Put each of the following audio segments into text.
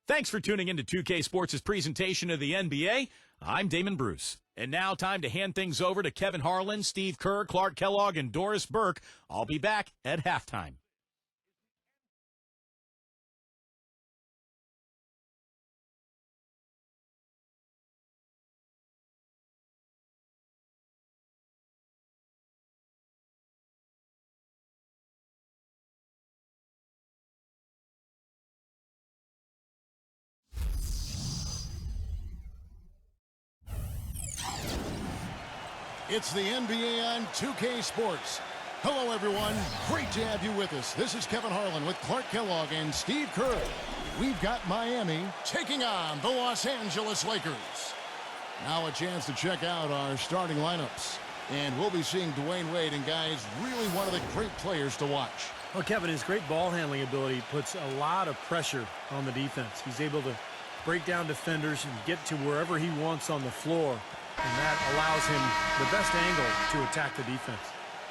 Thanks for tuning in to 2K Sports' presentation of the NBA. I'm Damon Bruce. And now time to hand things over to Kevin Harlan, Steve Kerr, Clark Kellogg, and Doris Burke. I'll be back at halftime. It's the NBA on 2K Sports. Hello, everyone. Great to have you with us. This is Kevin Harlan with Clark Kellogg and Steve Kerr. We've got Miami taking on the Los Angeles Lakers. Now a chance to check out our starting lineups. And we'll be seeing Dwayne Wade, and guys, really one of the great players to watch. Well, Kevin, his great ball handling ability puts a lot of pressure on the defense. He's able to break down defenders and get to wherever he wants on the floor. And that allows him the best angle to attack the defense.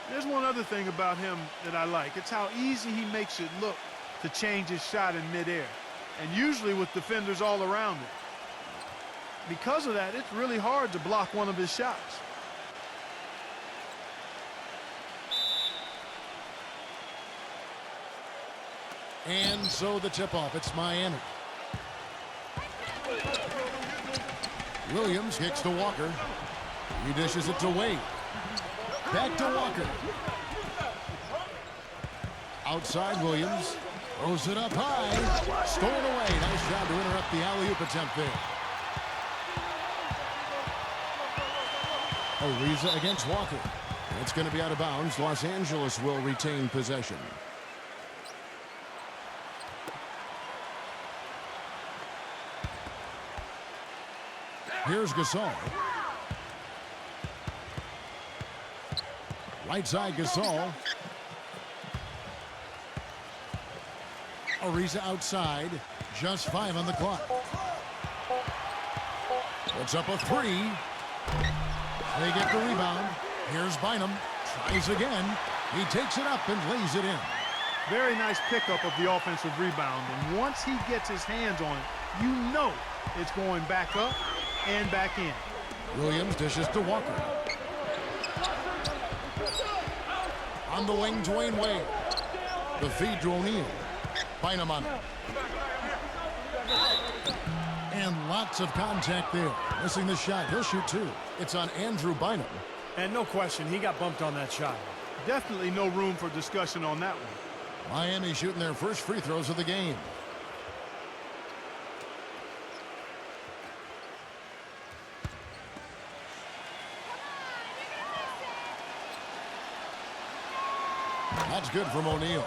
There's one other thing about him that I like. It's how easy he makes it look to change his shot in midair, and usually with defenders all around him. Because of that, it's really hard to block one of his shots. And so the tip-off, it's Miami. Williams kicks to Walker. He dishes it to Wade. Back to Walker. Outside Williams. Throws it up high. Stolen away. Nice job to interrupt the alley-oop attempt there. Ariza against Walker. It's going to be out of bounds. Los Angeles will retain possession. Here's Gasol. Right side Gasol. Ariza outside. Just 5 on the clock. Puts up a 3. They get the rebound. Here's Bynum. Tries again. He takes it up and lays it in. Very nice pickup of the offensive rebound. And once he gets his hands on it, you know it's going back up and back in. Williams dishes to Walker. On the wing, Dwayne Wade. The feed to O'Neal. Bynum on it. And lots of contact there. Missing the shot. He'll shoot 2. It's on Andrew Bynum. And no question, he got bumped on that shot. Definitely no room for discussion on that one. Miami shooting their first free throws of the game. That's good from O'Neal.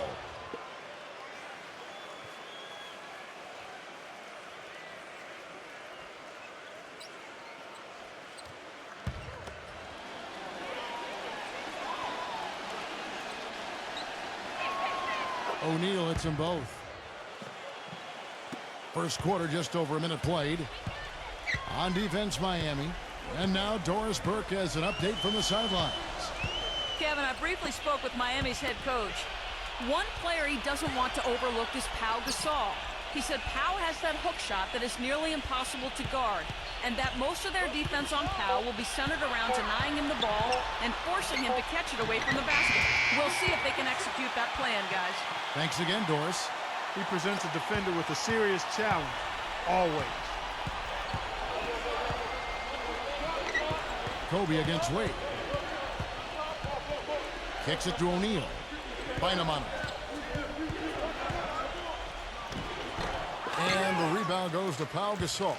O'Neal hits them both. First quarter, just over a minute played. On defense, Miami. And now Doris Burke has an update from the sidelines. Kevin, I briefly spoke with Miami's head coach. One player he doesn't want to overlook is Pau Gasol. He said Pau has that hook shot that is nearly impossible to guard, and that most of their defense on Pau will be centered around denying him the ball and forcing him to catch it away from the basket. We'll see if they can execute that plan, guys. Thanks again, Doris. He presents a defender with a serious challenge, always. Kobe against Wade. Kicks it to O'Neal. Bynum on it. And the rebound goes to Pau Gasol.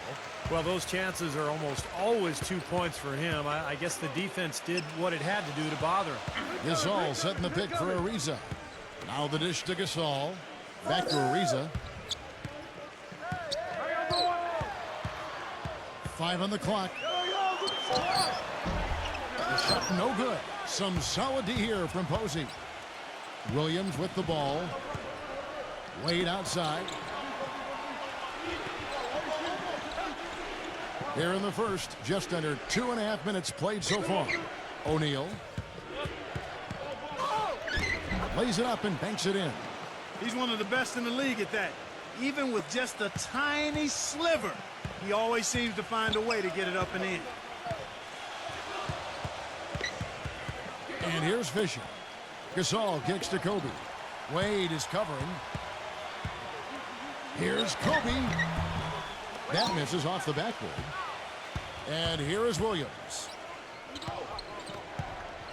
Well, those chances are almost always 2 points for him. I guess the defense did what it had to do to bother him. Gasol setting the pick for Ariza. Now the dish to Gasol. Back to Ariza. 5 on the clock. The shot no good. Some solid D here from Posey. Williams with the ball. Wade outside. Here in the first, just under 2.5 minutes played so far. O'Neal. Lays it up and banks it in. He's one of the best in the league at that. Even with just a tiny sliver, he always seems to find a way to get it up and in. And here's Fisher. Gasol kicks to Kobe. Wade is covering. Here's Kobe. That misses off the backboard. And here is Williams.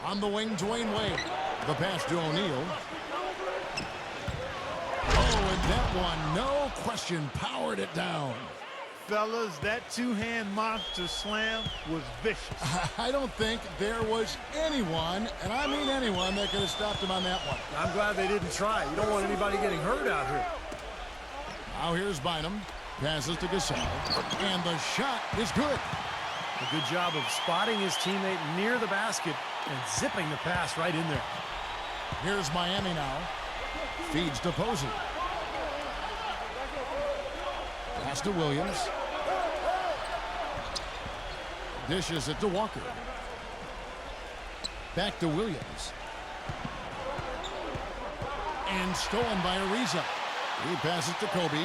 On the wing, Dwayne Wade. The pass to O'Neal. Oh, and that one, no question, powered it down. Fellas, that two-hand monster slam was vicious. I don't think there was anyone, and I mean anyone, that could have stopped him on that one. I'm glad they didn't try. You don't want anybody getting hurt out here. Now here's Bynum. Passes to Gasol. And the shot is good. A good job of spotting his teammate near the basket and zipping the pass right in there. Here's Miami now. Feeds to Posey. Pass to Williams. Dishes it to Walker. Back to Williams. And stolen by Ariza. He passes to Kobe.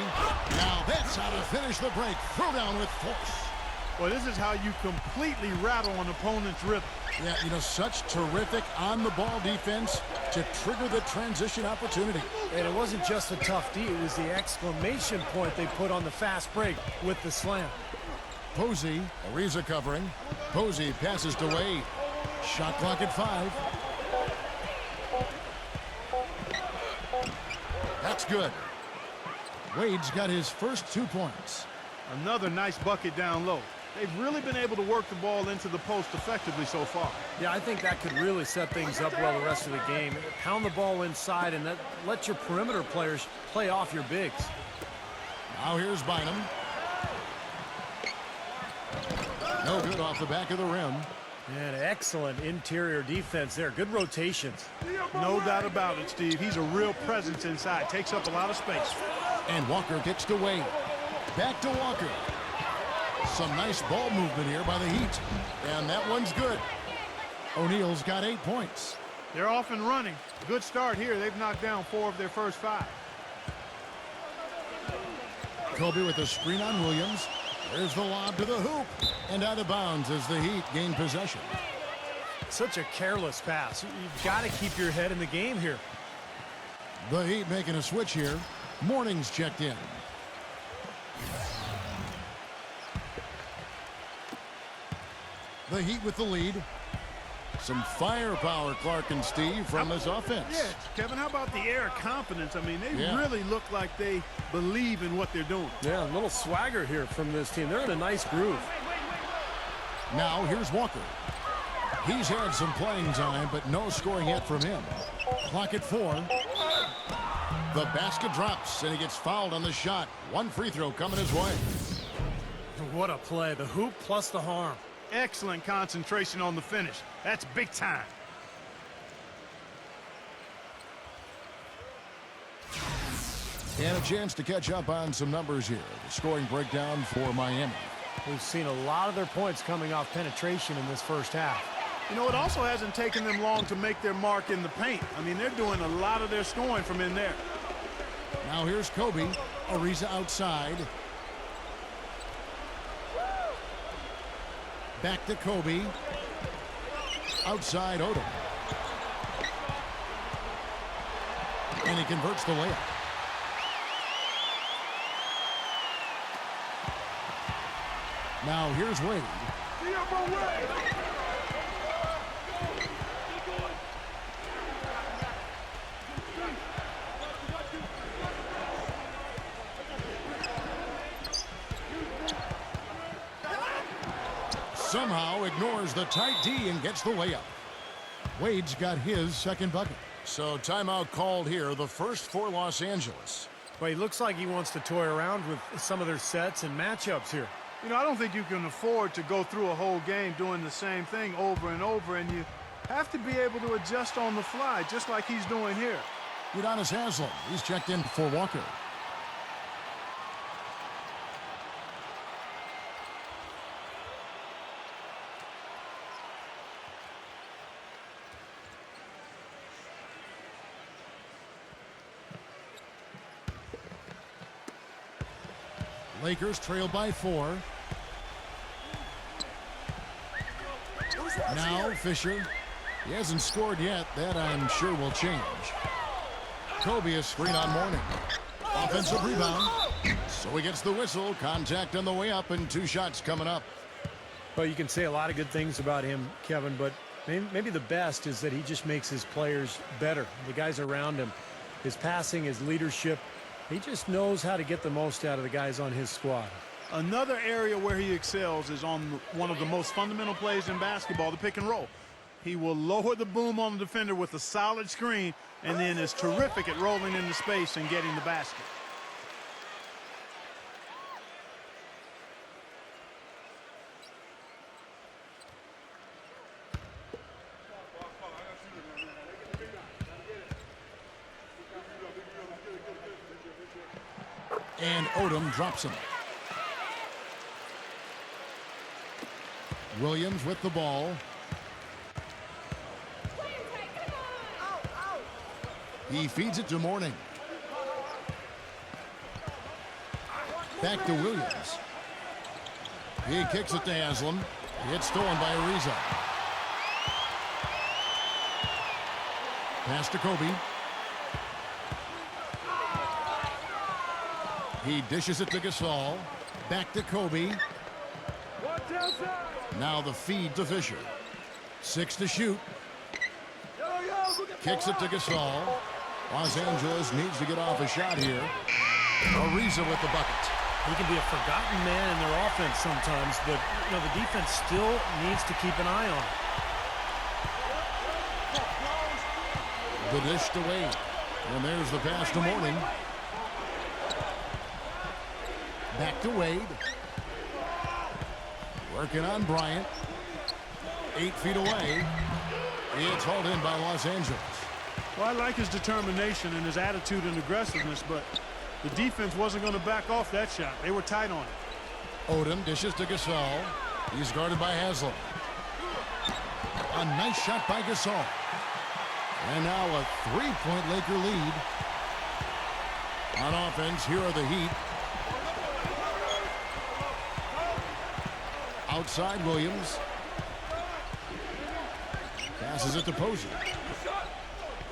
Now that's how to finish the break. Throw down with force. Well, this is how you completely rattle an opponent's rhythm. Yeah, you know, such terrific on-the-ball defense to trigger the transition opportunity. And it wasn't just a tough D, it was the exclamation point they put on the fast break with the slam. Posey, Ariza covering. Posey passes to Wade. Shot clock at 5. That's good. Wade's got his first 2 points. Another nice bucket down low. They've really been able to work the ball into the post effectively so far. Yeah, I think that could really set things up well the rest of the game. Pound the ball inside and let your perimeter players play off your bigs. Now here's Bynum. No good off the back of the rim. And excellent interior defense there. Good rotations. No doubt about it, Steve. He's a real presence inside. Takes up a lot of space. And Walker gets to Wade. Back to Walker. Some nice ball movement here by the Heat. And that one's good. O'Neal's got 8 points. They're off and running. Good start here. They've knocked down 4 of their first 5. Kobe with a screen on Williams. There's the lob to the hoop. And out of bounds as the Heat gain possession. Such a careless pass. You've got to keep your head in the game here. The Heat making a switch here. Morning's checked in. The Heat with the lead. Some firepower, Clark and Steve, from this offense. Yeah, Kevin, how about the air of confidence? I mean, they Yeah. really look like they believe in what they're doing. Yeah, a little swagger here from this team. They're in a nice groove. Now here's Walker. He's had some playing time, but no scoring yet from him. Clock at 4. The basket drops, and he gets fouled on the shot. 1 free throw coming his way. What a play. The hoop plus the harm. Excellent concentration on the finish. That's big time. And a chance to catch up on some numbers here. The scoring breakdown for Miami. We've seen a lot of their points coming off penetration in this first half. You know, it also hasn't taken them long to make their mark in the paint. I mean, they're doing a lot of their scoring from in there. Now here's Kobe. Ariza outside. Back to Kobe. Outside Odom. And he converts the layup. Now here's Wade. Somehow ignores the tight D and gets the layup. Wade's got his second bucket. So timeout called here, the first for Los Angeles. But he looks like he wants to toy around with some of their sets and matchups here. You know, I don't think you can afford to go through a whole game doing the same thing over and over, and you have to be able to adjust on the fly, just like he's doing here. Udonis Haslem, he's checked in for Walker. Lakers trail by 4. Now Fisher. He hasn't scored yet. That I'm sure will change. Kobe is screen on Mourning. Offensive rebound. So he gets the whistle. Contact on the way up and 2 shots coming up. Well, you can say a lot of good things about him, Kevin, but maybe the best is that he just makes his players better. The guys around him, his passing, his leadership, he just knows how to get the most out of the guys on his squad. Another area where he excels is on one of the most fundamental plays in basketball, the pick and roll. He will lower the boom on the defender with a solid screen and then is terrific at rolling into space and getting the basket. And Odom drops him. Williams with the ball. He feeds it to Mourning. Back to Williams. He kicks it to Haslam. It's stolen by Ariza. Pass to Kobe. He dishes it to Gasol. Back to Kobe. Now the feed to Fisher. 6 to shoot. Kicks it to Gasol. Los Angeles needs to get off a shot here. Ariza with the bucket. He can be a forgotten man in their offense sometimes, but the defense still needs to keep an eye on him. The dish to Wade. And there's the pass to Mourning. Back to Wade. Working on Bryant. 8 feet away. It's hauled in by Los Angeles. Well, I like his determination and his attitude and aggressiveness, but the defense wasn't going to back off that shot. They were tight on it. Odom dishes to Gasol. He's guarded by Haslam. A nice shot by Gasol. And now a 3-point Laker lead. On offense, here are the Heat. Outside Williams. Passes it to Posey.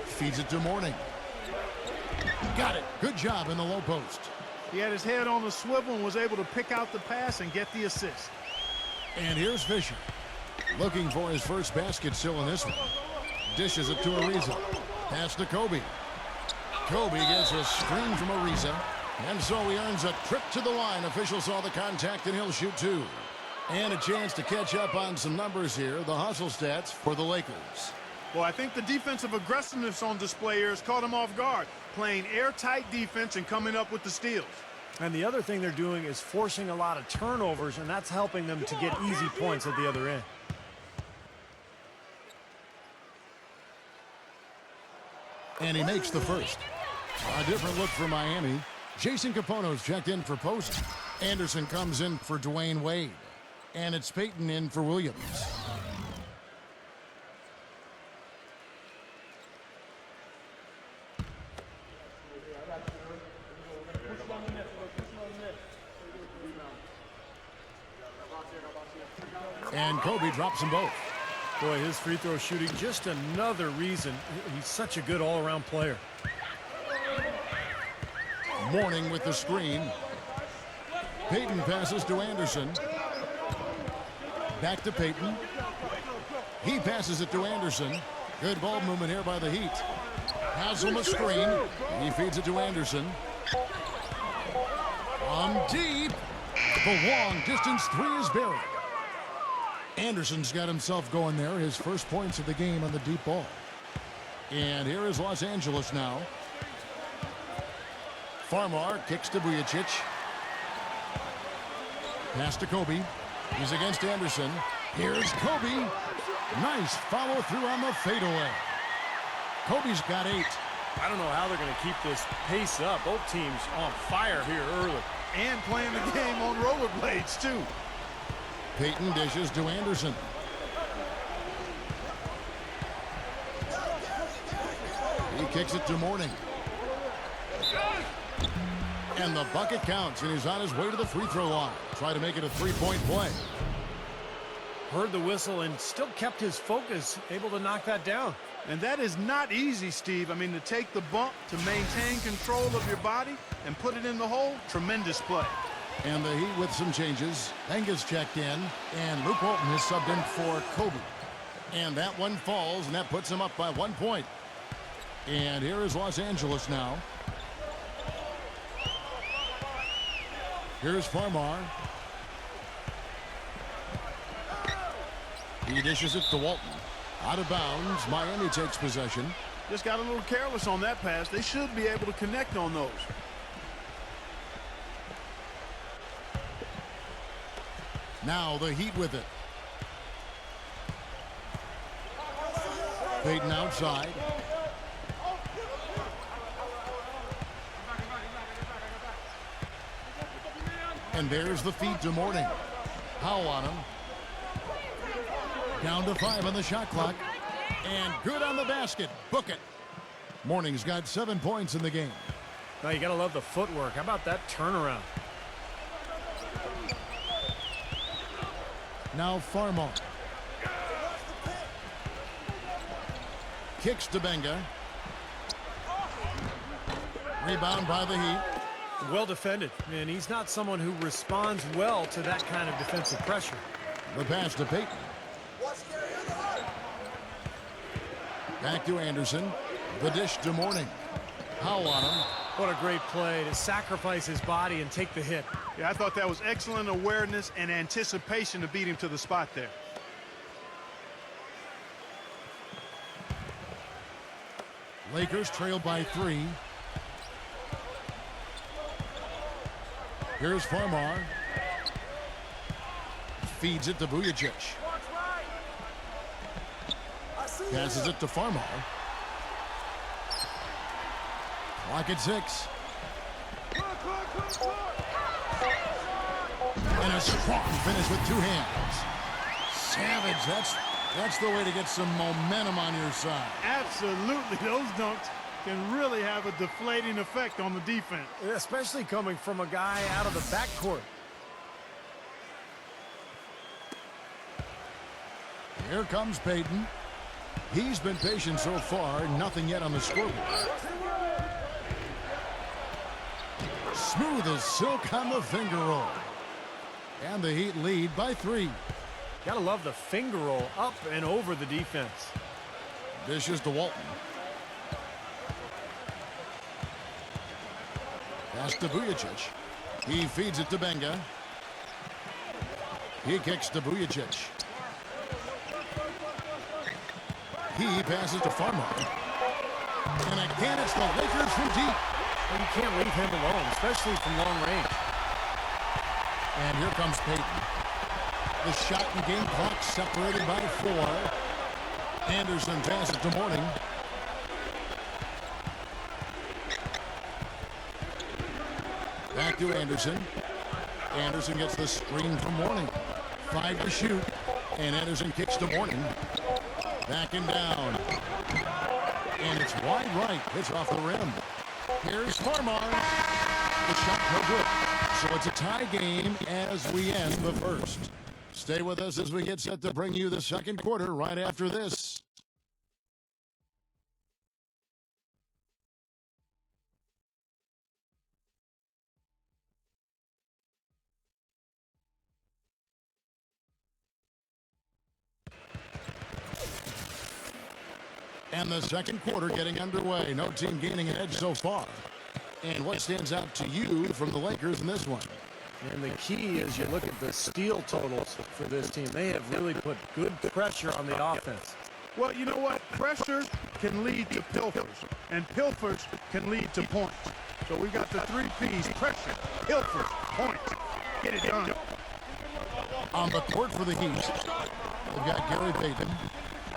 Feeds it to Mourning. Got it. Good job in the low post. He had his head on the swivel and was able to pick out the pass and get the assist. And here's Fisher. Looking for his first basket still in this one. Dishes it to Ariza. Pass to Kobe. Kobe gets a screen from Ariza. And so he earns a trip to the line. Officials saw the contact and he'll shoot 2. And a chance to catch up on some numbers here. The hustle stats for the Lakers. Well, I think the defensive aggressiveness on display here has caught him off guard, playing airtight defense and coming up with the steals. And the other thing they're doing is forcing a lot of turnovers, and that's helping them to get easy points at the other end. And he makes the first. A different look for Miami. Jason Kapono's checked in for Posey. Anderson comes in for Dwayne Wade. And it's Payton in for Williams. And Kobe drops them both. Boy, his free throw shooting, just another reason he's such a good all-around player. Mourning with the screen. Payton passes to Anderson. Back to Payton. He passes it to Anderson. Good ball movement here by the Heat. Haslam a screen. He feeds it to Anderson. On deep. The long distance 3 is buried. Anderson's got himself going there. His first points of the game on the deep ball. And here is Los Angeles now. Farmar kicks to Vujicic. Pass to Kobe. He's against Anderson. Here's Kobe. Nice follow through on the fadeaway. Kobe's got 8. I don't know how they're going to keep this pace up. Both teams on fire here early. And playing the game on rollerblades, too. Payton dishes to Anderson. He kicks it to Mourning. And the bucket counts, and he's on his way to the free throw line. Try to make it a three-point play. Heard the whistle and still kept his focus, able to knock that down. And that is not easy, Steve. I mean, to take the bump, to maintain control of your body, and put it in the hole, tremendous play. And the Heat with some changes. Enga's checked in, and Luke Walton is subbed in for Kobe. And that one falls, and that puts him up by 1 point. And here is Los Angeles now. Here's Farmar. He dishes it to Walton. Out of bounds. Miami takes possession. Just got a little careless on that pass. They should be able to connect on those. Now the Heat with it. Payton outside. And there's the feed to Mourning. Powell on him. Down to 5 on the shot clock. And good on the basket. Book it. Mourning's got 7 points in the game. Now you gotta love the footwork. How about that turnaround? Now Farmar. Kicks to Benga. Rebound by the Heat. Well defended, and he's not someone who responds well to that kind of defensive pressure. The pass to Payton. Back to Anderson. The dish to Mourning. Powell on him. What a great play to sacrifice his body and take the hit. Yeah, I thought that was excellent awareness and anticipation to beat him to the spot there. Lakers trail by 3. Here's Farmar. Feeds it to Vujacic. Passes it to Farmar. Clock at 6. And a strong finish with 2 hands. Savage, that's the way to get some momentum on your side. Absolutely. Those dunks can really have a deflating effect on the defense. Especially coming from a guy out of the backcourt. Here comes Payton. He's been patient so far, nothing yet on the scoreboard. Smooth as silk on the finger roll. And the Heat lead by 3. Gotta love the finger roll up and over the defense. Dishes to Walton. Pass to Vujacic. He feeds it to Benga. He kicks to Vujacic. He passes to Farmar. And again, it's the Lakers from deep. And you can't leave him alone, especially from long range. And here comes Payton. The shot and game clock separated by 4. Anderson passes to Mourning. Back to Anderson. Anderson gets the screen from Mourning. 5 to shoot. And Anderson kicks to Mourning. Back and down. And it's wide right. It's off the rim. Here's Farmar. The shot no good. So it's a tie game as we end the first. Stay with us as we get set to bring you the second quarter right after this. And the second quarter getting underway. No team gaining an edge so far. And what stands out to you from the Lakers in this one? And the key is you look at the steal totals for this team. They have really put good pressure on the offense. Well, you know what? Pressure can lead to pilfers, and pilfers can lead to points. So we've got the 3 P's: pressure, pilfers, points. Get it done. On the court for the Heat, we've got Gary Payton.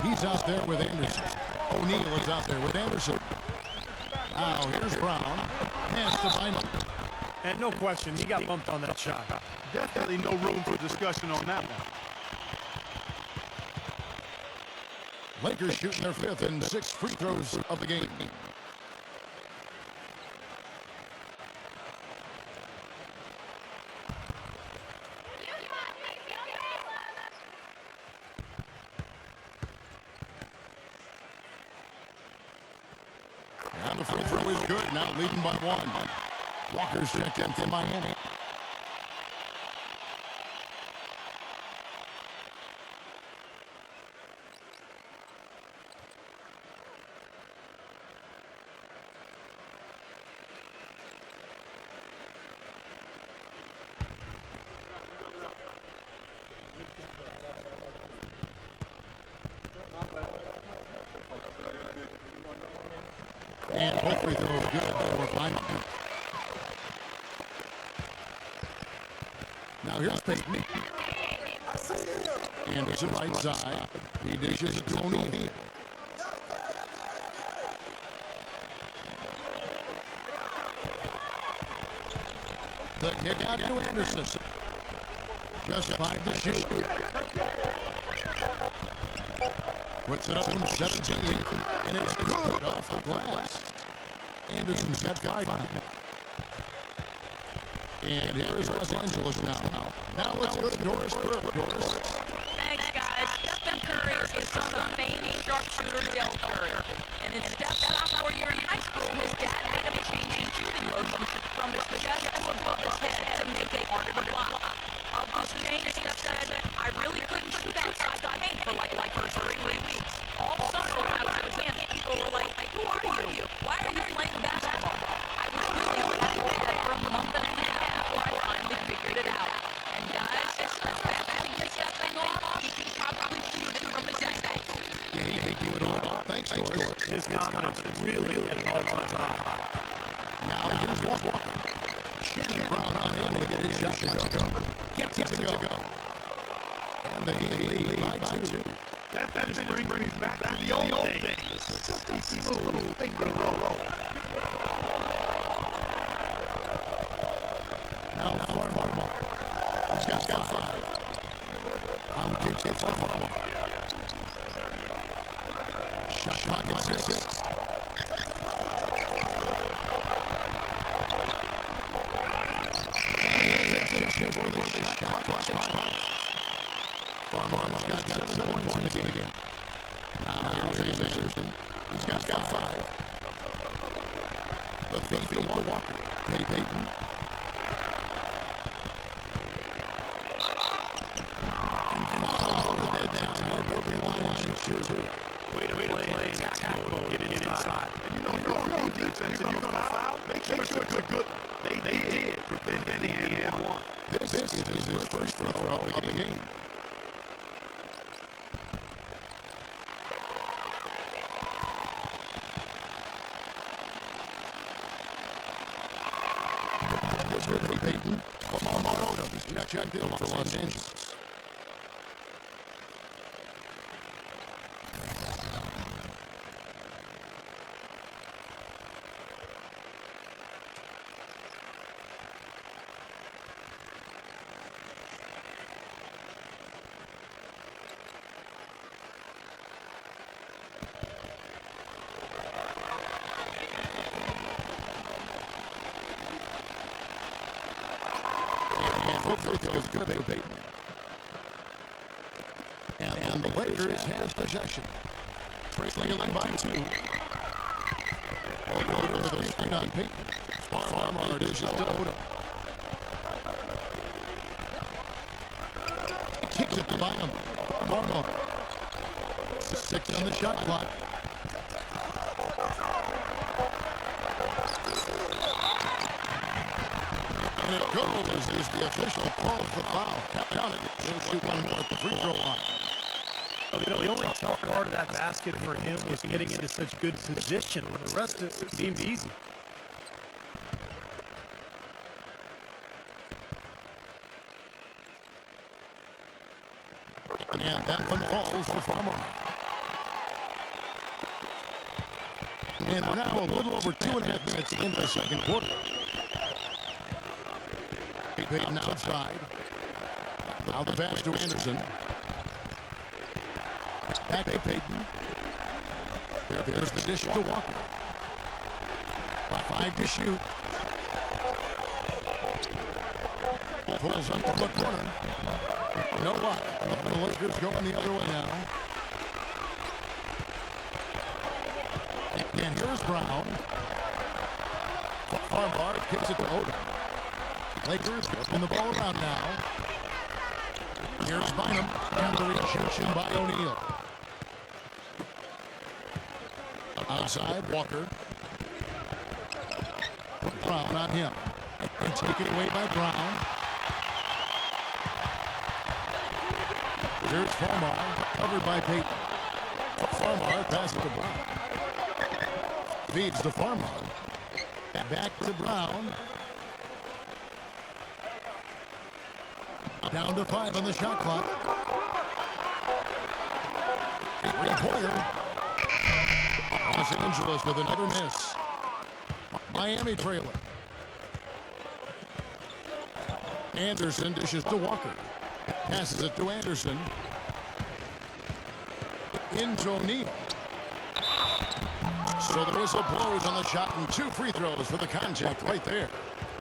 He's out there with Anderson. O'Neal is out there with Anderson. Now here's Brown. Pass to Bynum. And no question, he got bumped on that shot. Definitely no room for discussion on that one. Lakers shooting their 5th and 6th free throws of the game. free throw is good. Now leading by 1. Walker's checked in for Miami. And both free throws good for Miami. Now here's Payton. Anderson right side. He dishes it to O'Neal. The kick out to Anderson. Just 5 to shoot. Puts it up from 17, and it's good off the glass. Anderson's got 5 on it. And here is Los Angeles now. Now let's go to Doris Burke. Doris. Thanks, guys. Stephen Curry is son of famed sharpshooter Del Curry. And in Steph's sophomore year in high school, his dad made him change his shooting motion from his chest to above his head to make it harder to block. Of this change, Steph said, I really couldn't shoot outside the paint for like first 3 weeks. All summer when I was with him, people were like, who are you? Why are you playing basketball? I was really bad for a month and a half before I finally figured it out. And guys, it's not bad to get that thing off. He can probably shoot it from his angle. Yeah, he can do it all. Thanks, Doris. His confidence is really at an all-time high. Now here's Walker. Shannon Brown unable to get his shot to go. Gets it to go. And they lead by 2. That just brings me back to the old days. Smooth finger roll. Now Farmer. He's got 5. On the kick, it's Farmer. Shot clock at 6. Farmer's got 7 points again. Now here's Anderson. He's got 5. The feed to Walker. Payton. Way to play attack mode, get it inside. And you know defense, and you're going to foul. Make sure it's a good. They did prevent any and one. This is his first free throw of the game. This will be Payton. He's checked in for Los Angeles. It's good for Payton. And the Lakers has possession. Trailing by 2. Odo with a screen on Payton. Farmer dishes to Odo. Kicks it to Bynum. Farmer. 6 on the shot clock. And it goes as the official calls the foul. Count it. He'll shoot one more at the free throw line. The only tough part of that basket for him was getting into such good position. The rest of it seemed easy. And that one falls for Farmer. And we're now a little over 2.5 minutes into the second quarter. Payton outside. Now the pass to Anderson. Back to Payton. There's the dish to Walker. 5 to shoot. Pulls up to the corner. No luck. The Lakers going the other way now. And here's Brown. Kicks it to Odom. Lakers working the ball around now. Here's Bynum. And the rejection by O'Neal. Outside, Walker. Brown on him. And taken away by Brown. Here's Farmar, covered by Payton. Farmar passes to Brown. Feeds to Farmar. Back to Brown. Down to 5 on the shot clock. Three-pointer. Los Angeles with another miss. Miami trailing. Anderson dishes to Walker. Passes it to Anderson. Into O'Neal. So the whistle blows on the shot and 2 free throws for the contact right there.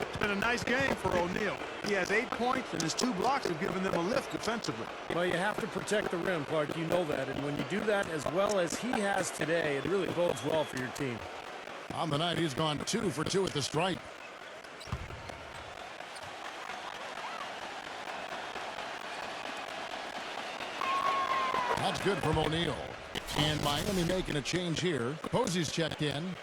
It's been a nice game for O'Neal. He has 8 points, and his 2 blocks have given them a lift defensively. Well, you have to protect the rim, Clark. You know that. And when you do that as well as he has today, it really bodes well for your team. On the night, he's gone 2 for 2 at the stripe. That's good from O'Neal. And Miami making a change here. Posey's checked in.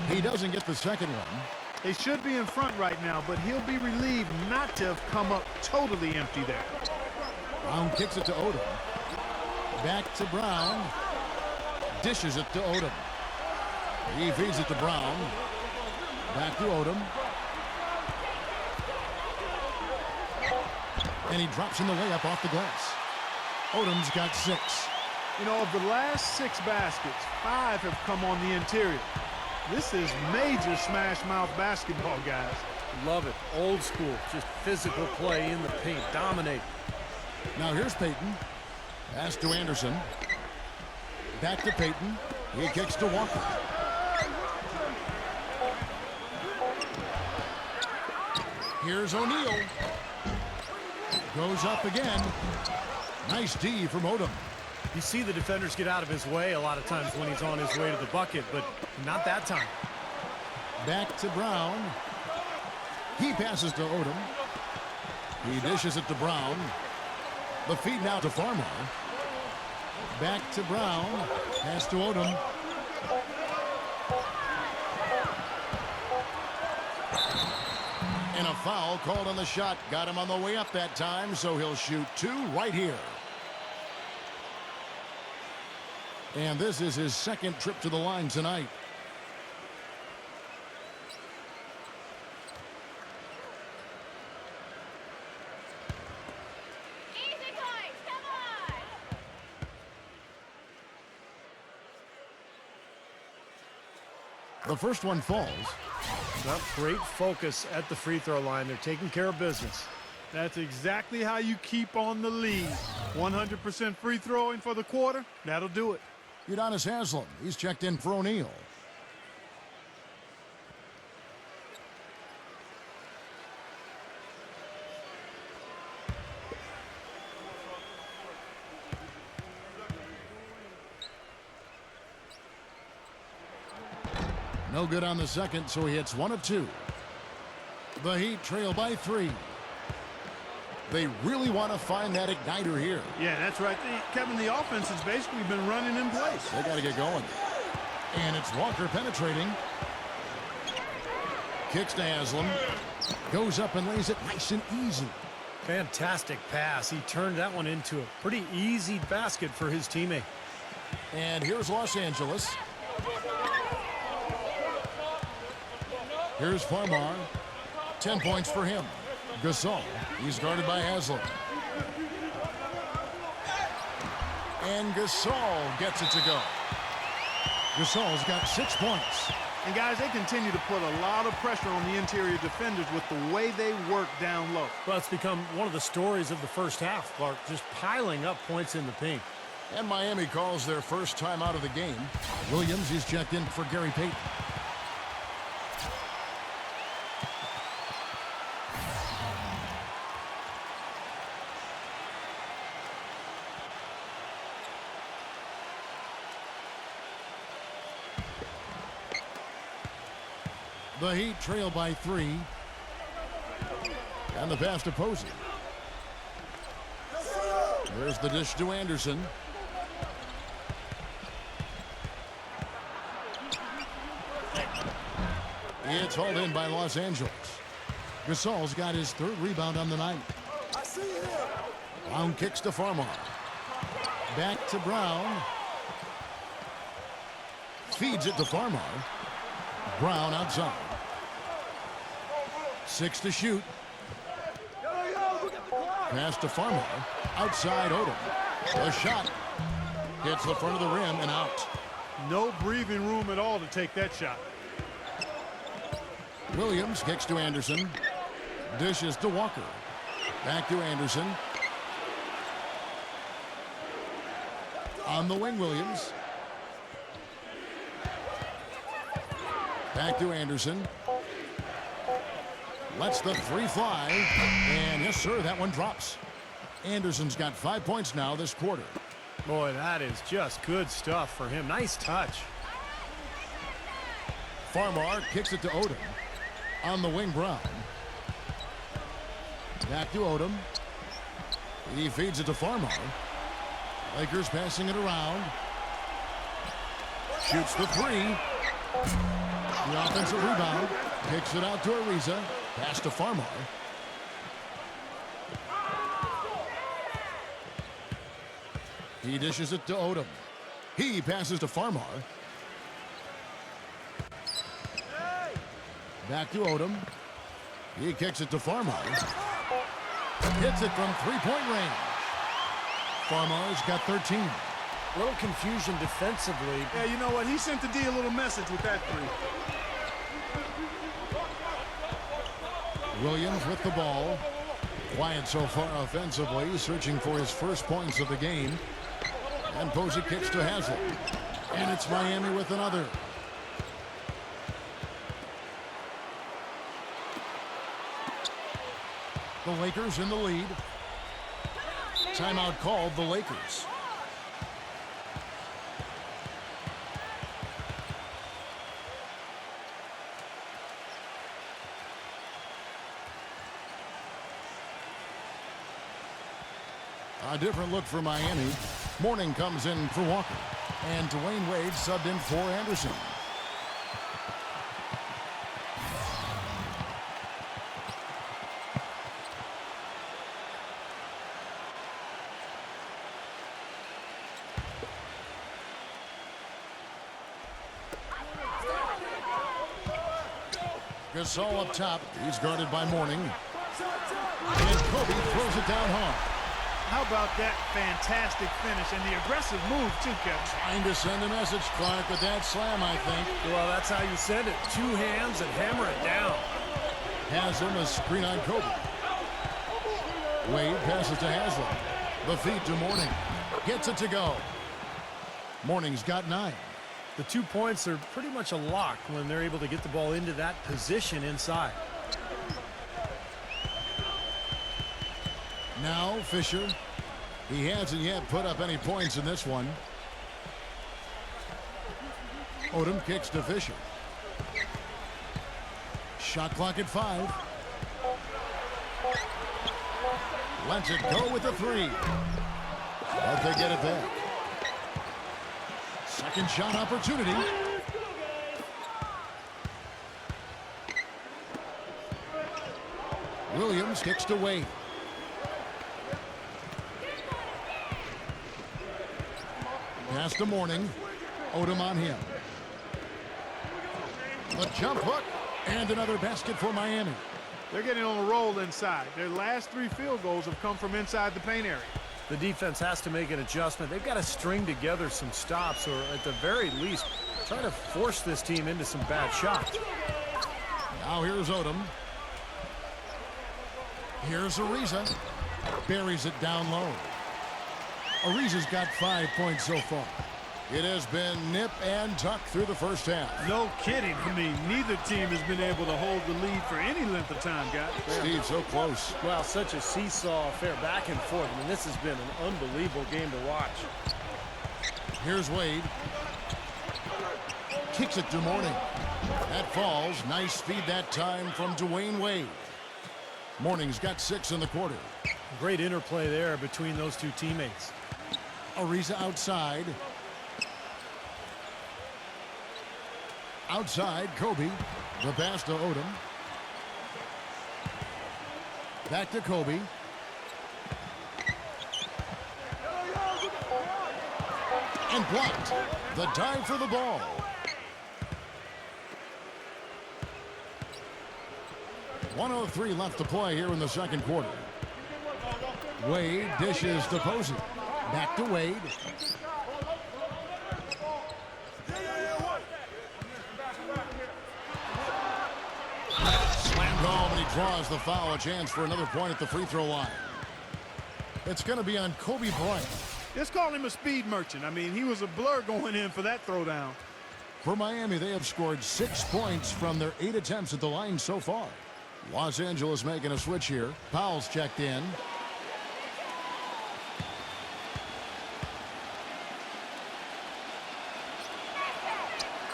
He doesn't get the second one. They should be in front right now, but he'll be relieved not to have come up totally empty there. Brown kicks it to Odom. Back to Brown. Dishes it to Odom. He feeds it to Brown. Back to Odom. And he drops in the layup off the glass. Odom's got 6. You know, of the last 6 baskets, 5 have come on the interior. This is major smash mouth basketball, guys. Love it. Old school. Just physical play in the paint. Dominate. Now here's Payton. Pass to Anderson. Back to Payton. He kicks to Walker. Here's O'Neal. Goes up again. Nice D from Odom. You see the defenders get out of his way a lot of times when he's on his way to the bucket, but not that time. Back to Brown. He passes to Odom. He dishes it to Brown. The feed now to Farmar. Back to Brown. Pass to Odom. And a foul called on the shot. Got him on the way up that time, so he'll shoot 2 right here. And this is his second trip to the line tonight. Easy points, come on! The first one falls. Well, great focus at the free throw line. They're taking care of business. That's exactly how you keep on the lead. 100% free throwing for the quarter, that'll do it. Udonis Haslem. He's checked in for O'Neal. No good on the second, so he hits 1 of 2. The Heat trail by 3. They really want to find that igniter here. Yeah, that's right. Kevin, the offense has basically been running in place. They got to get going. And it's Walker penetrating. Kicks to Haslem. Goes up and lays it nice and easy. Fantastic pass. He turned that one into a pretty easy basket for his teammate. And here's Los Angeles. Here's Farmar. 10 points for him. Gasol. He's guarded by Haslem. And Gasol gets it to go. Gasol's got 6 points. And guys, they continue to put a lot of pressure on the interior defenders with the way they work down low. Well, it's become one of the stories of the first half, Clark, just piling up points in the paint. And Miami calls their first time out of the game. Williams is checked in for Gary Payton. The Heat trail by 3. And the pass to Posey. There's the dish to Anderson. It's hauled in by Los Angeles. Gasol's got his 3rd rebound on the night. Brown kicks to Farmar. Back to Brown. Feeds it to Farmar. Brown outside. 6 to shoot. Pass to Farmar. Outside Odom. A shot. Hits the front of the rim and out. No breathing room at all to take that shot. Williams kicks to Anderson. Dishes to Walker. Back to Anderson. On the wing, Williams. Back to Anderson. Lets the 3 fly. And yes, sir, that one drops. Anderson's got 5 points now this quarter. Boy, that is just good stuff for him. Nice touch. Farmar kicks it to Odom. On the wing, Brown. Back to Odom. He feeds it to Farmar. Lakers passing it around. Shoots the 3. The offensive rebound. Kicks it out to Ariza. Pass to Farmar. He dishes it to Odom. He passes to Farmar. Back to Odom. He kicks it to Farmar. Hits it from 3-point range. Farmar's got 13. A little confusion defensively. Yeah, you know what? He sent the D a little message with that 3. Williams with the ball. Quiet so far offensively, searching for his first points of the game. And Posey kicks to Haslett. And it's Miami with another. The Lakers in the lead. Timeout called the Lakers. A different look for Miami. Mourning comes in for Walker. And Dwayne Wade subbed in for Anderson. Gasol up top. He's guarded by Mourning. And Kobe throws it down hard. How about that fantastic finish and the aggressive move, too, Kevin? Trying to send a message, Clark, with that slam, I think. Well, that's how you send it. 2 hands and hammer it down. Has him a screen on Kobe. Wade passes to Haslett. The feed to Mourning. Gets it to go. Mourning's got 9. The 2 points are pretty much a lock when they're able to get the ball into that position inside. Now Fisher. He hasn't yet put up any points in this one. Odom kicks to Fisher. Shot clock at 5. Lets it go with the 3. But they get it back. Second shot opportunity. Williams kicks to Wade. Pass to Mourning. Odom on him. The jump hook. And another basket for Miami. They're getting on a roll inside. Their last 3 field goals have come from inside the paint area. The defense has to make an adjustment. They've got to string together some stops, or at the very least, try to force this team into some bad shots. Now here's Odom. Here's Ariza. Buries it down low. Ariza's got 5 points so far. It has been nip and tuck through the first half. No kidding. I mean, neither team has been able to hold the lead for any length of time, guys. Steve, so close. Well, such a seesaw affair, back and forth. I mean, this has been an unbelievable game to watch. Here's Wade. Kicks it to Mourning. That falls. Nice feed that time from Dwayne Wade. Mourning's got 6 in the quarter. Great interplay there between those two teammates. Ariza outside. Outside, Kobe. The pass to Odom. Back to Kobe. And blocked. The dive for the ball. .103 left to play here in the second quarter. Wade dishes to Posey. Back to Wade. Slammed home, and he draws the foul. A chance for another point at the free throw line. It's going to be on Kobe Bryant. Let's call him a speed merchant. I mean, he was a blur going in for that throwdown. For Miami, they have scored 6 points from their 8 attempts at the line so far. Los Angeles making a switch here. Powell's checked in.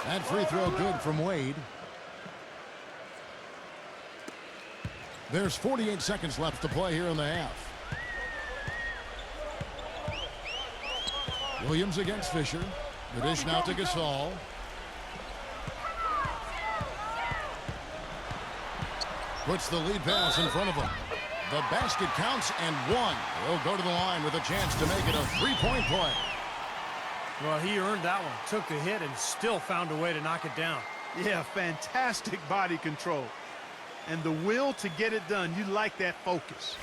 That free throw good from Wade. There's 48 seconds left to play here in the half. Williams against Fisher. The dish now to Gasol. Puts the lead pass in front of him. The basket counts and one. He'll go to the line with a chance to make it a three-point play. Well, he earned that one. Took the hit and still found a way to knock it down. Yeah, fantastic body control. And the will to get it done. You like that focus.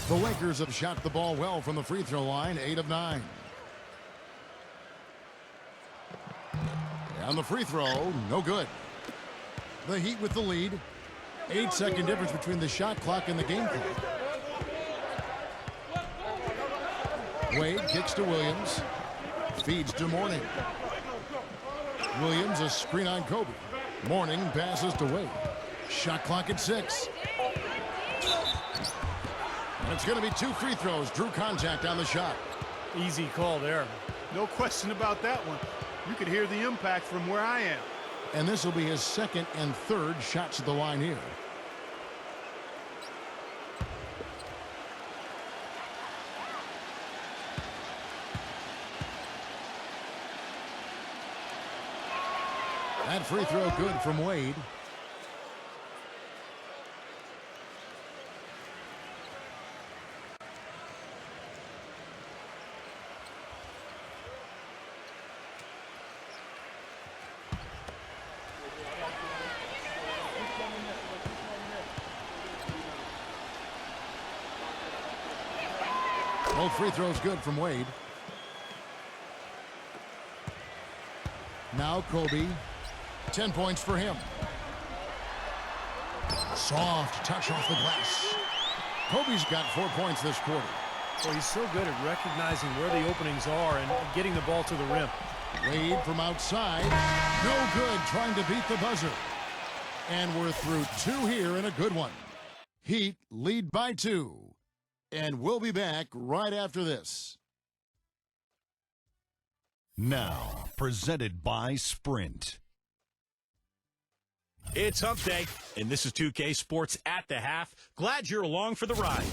The Lakers have shot the ball well from the free throw line, 8 of 9. And the free throw, no good. The Heat with the lead. 8-second difference between the shot clock and the game clock. Wade kicks to Williams. Feeds to Mourning. Williams a screen on Kobe. Mourning passes to Wade. Shot clock at 6. And it's going to be 2 free throws. Drew contact on the shot. Easy call there. No question about that one. You could hear the impact from where I am. And this will be his second and third shots at the line here. That free throw good from Wade. Both free throws good from Wade. Now Kobe. 10 points for him. Soft touch off the glass. Kobe's got 4 points this quarter. Well, he's so good at recognizing where the openings are and getting the ball to the rim. Wade from outside. No good, trying to beat the buzzer. And we're through 2 here in a good one. Heat lead by 2. And we'll be back right after this. Now, presented by Sprint. It's Hump Day, and this is 2K Sports at the half. Glad you're along for the ride.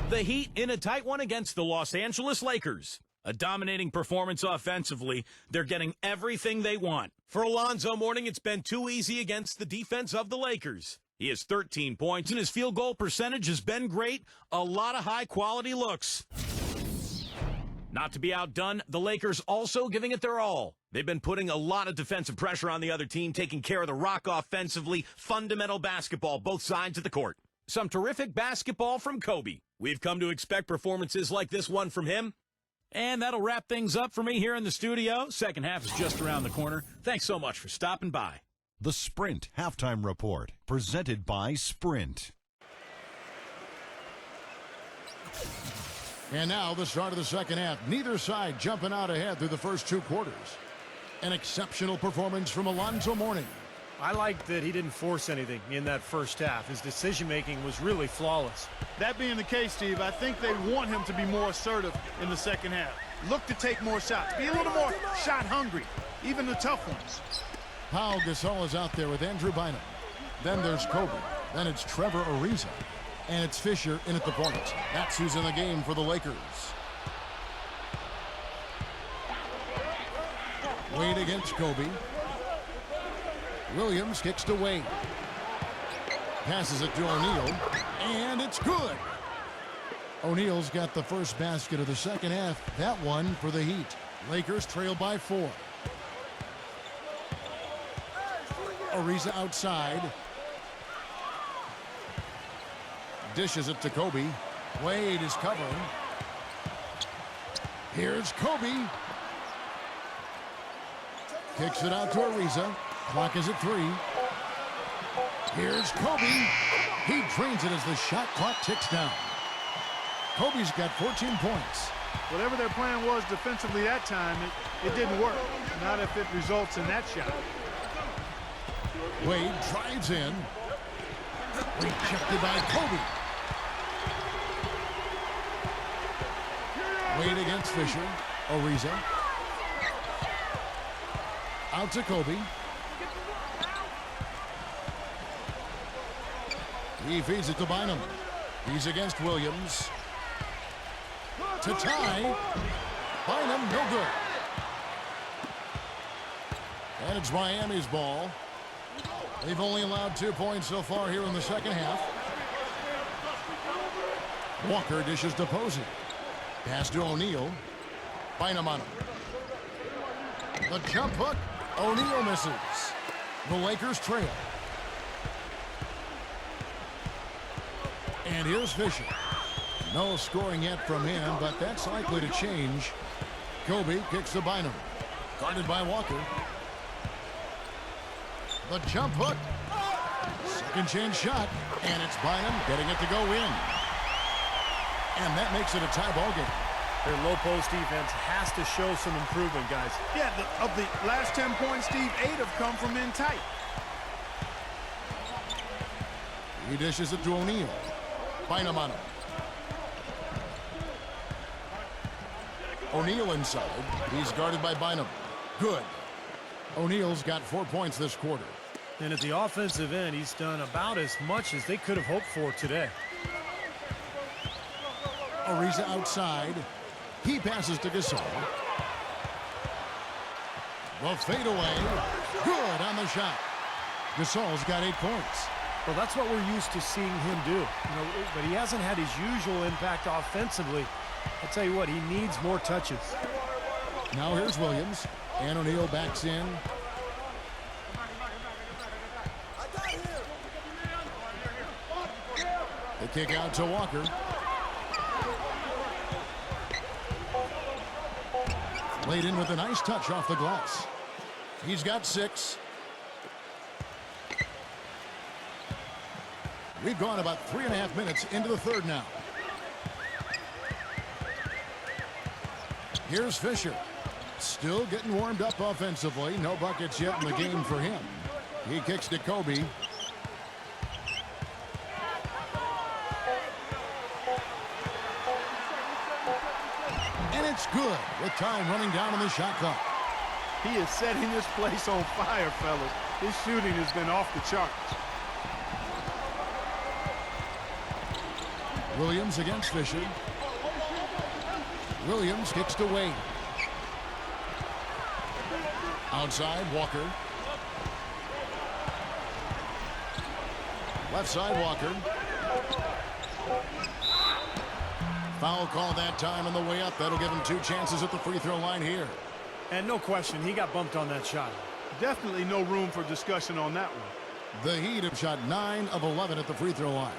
The Heat in a tight one against the Los Angeles Lakers. A dominating performance offensively. They're getting everything they want. For Alonzo Mourning, it's been too easy against the defense of the Lakers. He has 13 points, and his field goal percentage has been great. A lot of high-quality looks. Not to be outdone, the Lakers also giving it their all. They've been putting a lot of defensive pressure on the other team, taking care of the rock offensively, fundamental basketball, both sides of the court. Some terrific basketball from Kobe. We've come to expect performances like this one from him. And that'll wrap things up for me here in the studio. Second half is just around the corner. Thanks so much for stopping by. The Sprint Halftime Report, presented by Sprint. And now the start of the second half. Neither side jumping out ahead through the first 2 quarters. An exceptional performance from Alonzo Mourning. I like that he didn't force anything in that first half. His decision-making was really flawless. That being the case, Steve, I think they want him to be more assertive in the second half. Look to take more shots. Be a little more shot hungry, even the tough ones. Pau Gasol is out there with Andrew Bynum. Then there's Kobe. Then it's Trevor Ariza. And it's Fisher in at the point. That's who's in the game for the Lakers. Wade against Kobe. Williams kicks to Wade. Passes it to O'Neal. And it's good. O'Neal's got the first basket of the second half. That one for the Heat. Lakers trail by 4. Ariza outside. Dishes it to Kobe. Wade is covering. Here's Kobe. Kicks it out to Ariza. Clock is at 3. Here's Kobe. He drains it as the shot clock ticks down. Kobe's got 14 points. Whatever their plan was defensively that time, it didn't work. Not if it results in that shot. Wade drives in. Rejected by Kobe. Wade against Fisher. Ariza. Out to Kobe. He feeds it to Bynum. He's against Williams. To tie. Bynum, no good. And it's Miami's ball. They've only allowed 2 points so far here in the second half. Walker dishes to Posey. Pass to O'Neal. Bynum on him. The jump hook. O'Neal misses. The Lakers trail. And here's Fisher. No scoring yet from him, but that's likely to change. Kobe kicks to Bynum. Guarded by Walker. The jump hook. Second chance shot. And it's Bynum getting it to go in. And that makes it a tie ball game. Their low post defense has to show some improvement, guys. Yeah, of the last 10 points, Steve, 8 have come from in tight. He dishes it to O'Neal. Bynum on him. O'Neal inside. He's guarded by Bynum. Good. O'Neal's got 4 points this quarter. And at the offensive end, he's done about as much as they could have hoped for today. Ariza outside. He passes to Gasol. The fadeaway. Good on the shot. Gasol's got 8 points. Well, that's what we're used to seeing him do. But he hasn't had his usual impact offensively. I'll tell you what, he needs more touches. Now here's Williams. And O'Neal backs in. The kick out to Walker. Laid in with a nice touch off the glass. He's got 6. We've gone about 3.5 minutes into the third now. Here's Fisher. Still getting warmed up offensively. No buckets yet in the game for him. He kicks to Kobe. And it's good with time running down on the shot clock. He is setting this place on fire, fellas. His shooting has been off the charts. Williams against Fisher. Williams kicks to Wade. Outside, Walker. Left side, Walker. Foul call that time on the way up. That'll give him 2 chances at the free throw line here. And no question, he got bumped on that shot. Definitely no room for discussion on that one. The Heat have shot 9 of 11 at the free throw line.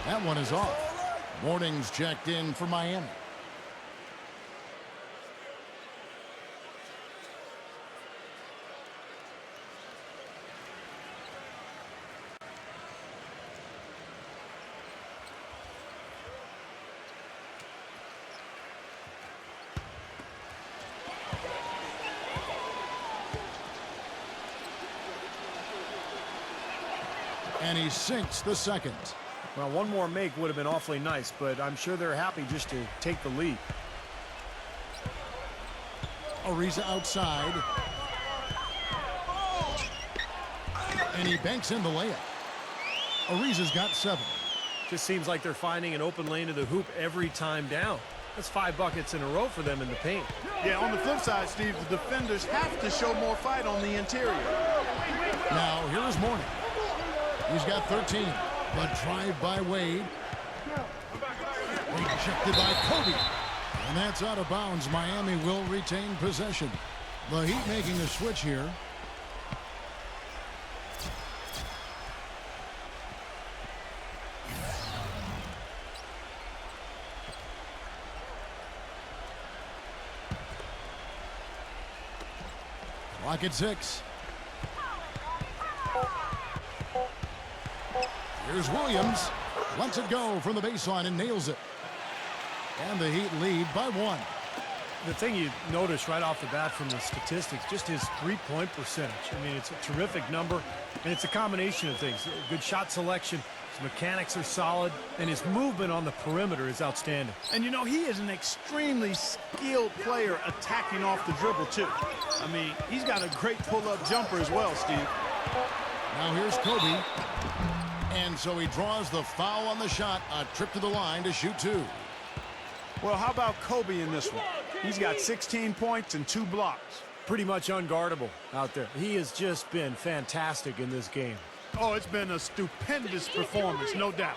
That one is off. Mourning's checked in for Miami. And he sinks the second. Well, one more make would have been awfully nice, but I'm sure they're happy just to take the lead. Ariza outside. And he banks in the layup. Ariza's got 7. Just seems like they're finding an open lane to the hoop every time down. That's 5 buckets in a row for them in the paint. Yeah, on the flip side, Steve, the defenders have to show more fight on the interior. Now, here's Mourning. He's got 13. A drive by Wade. Rejected by Kobe. And that's out of bounds. Miami will retain possession. The Heat making a switch here. Clock at 6. Here's Williams. Lets it go from the baseline and nails it. And the Heat lead by 1. The thing you notice right off the bat from the statistics, just his three-point percentage. I mean, it's a terrific number, and it's a combination of things. Good shot selection, his mechanics are solid, and his movement on the perimeter is outstanding. And, you know, he is an extremely skilled player attacking off the dribble, too. I mean, he's got a great pull-up jumper as well, Steve. Now here's Kobe. And so he draws the foul on the shot. A trip to the line to shoot 2. Well, how about Kobe in this one? He's got 16 points and 2 blocks. Pretty much unguardable out there. He has just been fantastic in this game. Oh, it's been a stupendous performance, no doubt.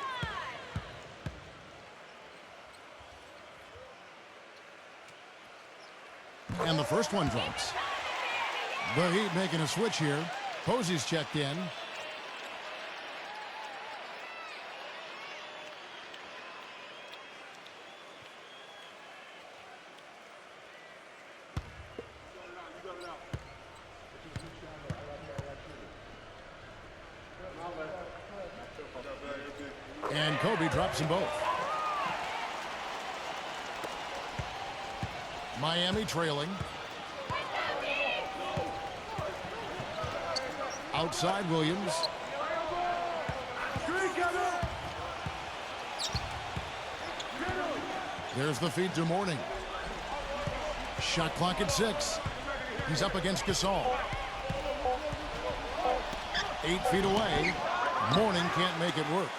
And the first one drops. The Heat making a switch here. Posey's checked in. And Kobe drops them both. Miami trailing. Outside Williams. There's the feed to Mourning. Shot clock at 6. He's up against Gasol. 8 feet away. Mourning can't make it work.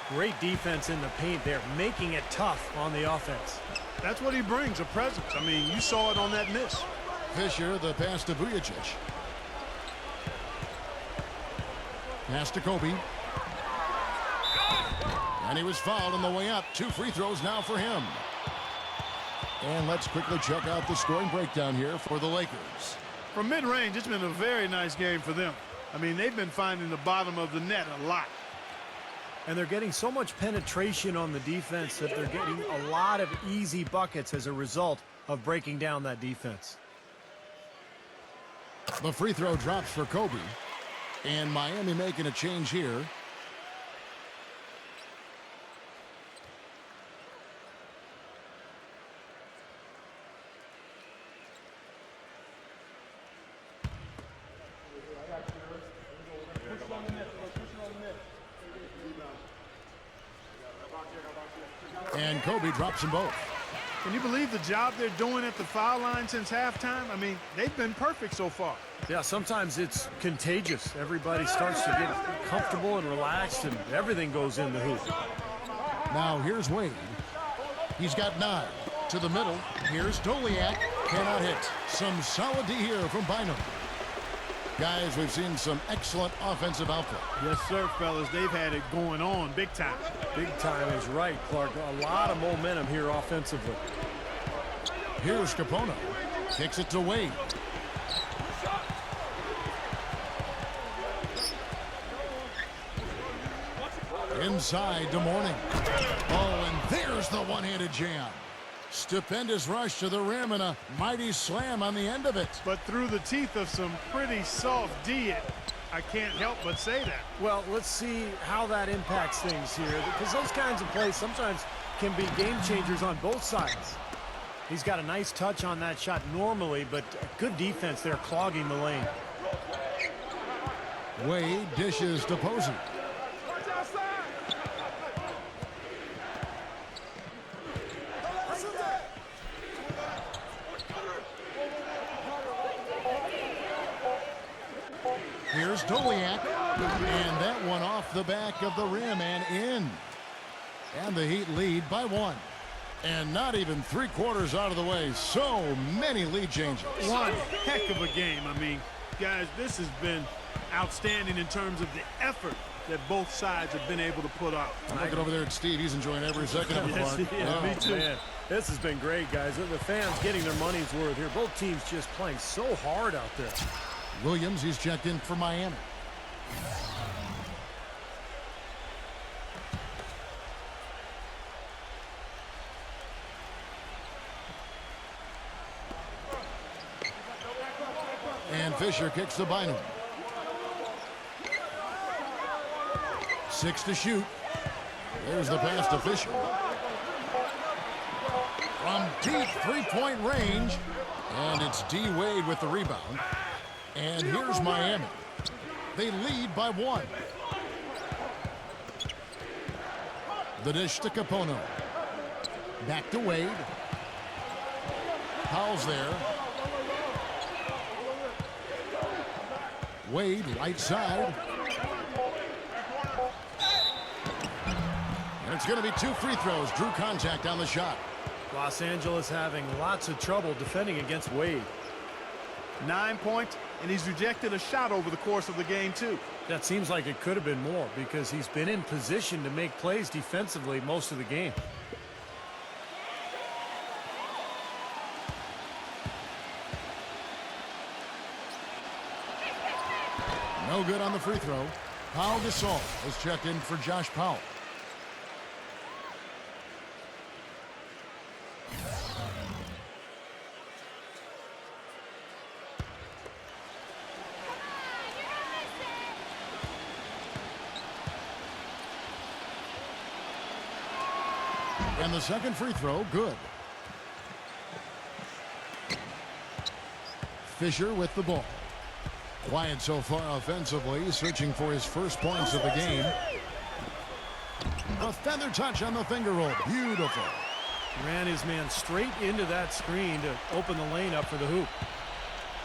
Great defense in the paint there, making it tough on the offense. That's what he brings, a presence. I mean, you saw it on that miss. Fisher, the pass to Vujacic. Pass to Kobe. And he was fouled on the way up. 2 free throws now for him. And let's quickly check out the scoring breakdown here for the Lakers. From mid-range, it's been a very nice game for them. I mean, they've been finding the bottom of the net a lot. And they're getting so much penetration on the defense that they're getting a lot of easy buckets as a result of breaking down that defense. The free throw drops for Kobe. And Miami making a change here. And Kobe drops them both. Can you believe the job they're doing at the foul line since halftime? I mean, they've been perfect so far. Yeah, sometimes it's contagious. Everybody starts to get comfortable and relaxed, and everything goes in the hoop. Now here's Wade. He's got 9. To the middle. Here's Doliak. Cannot hit. Some solid D here from Bynum. Guys, we've seen some excellent offensive output. Yes, sir, fellas. They've had it going on big time. Big time is right, Clark. A lot of momentum here offensively. Here's Capono. Kicks it to Wade. Inside to Mourning. Oh, and there's the one-handed jam. Stupendous rush to the rim and a mighty slam on the end of it. But through the teeth of some pretty soft D, I can't help but say that. Well, let's see how that impacts things here, because those kinds of plays sometimes can be game changers on both sides. He's got a nice touch on that shot normally, but good defense there clogging the lane. Wade dishes to Posey. Stoliak. And that one off the back of the rim and in. And the Heat lead by 1. And not even 3/4 out of the way. So many lead changes. One heck of a game. I mean, guys, this has been outstanding in terms of the effort that both sides have been able to put out. I'm looking over there at Steve. He's enjoying every second of it. Yes, Clark. yeah, me too. Oh, Man, this has been great, guys. The fans getting their money's worth here. Both teams just playing so hard out there. Williams, he's checked in for Miami. And Fisher kicks the Bynum. 6 to shoot. There's the pass to Fisher. From deep three-point range. And it's D. Wade with the rebound. And here's Miami. They lead by 1. The dish to Capono. Back to Wade. Powell's there. Wade, right side. And it's going to be 2 free throws. Drew contact on the shot. Los Angeles having lots of trouble defending against Wade. 9 points, and he's rejected a shot over the course of the game, too. That seems like it could have been more because he's been in position to make plays defensively most of the game. No good on the free throw. Pau Gasol is checked in for Josh Powell. And the second free throw, good. Fisher with the ball. Quiet so far offensively, searching for his first points of the game. A feather touch on the finger roll. Beautiful. Ran his man straight into that screen to open the lane up for the hoop.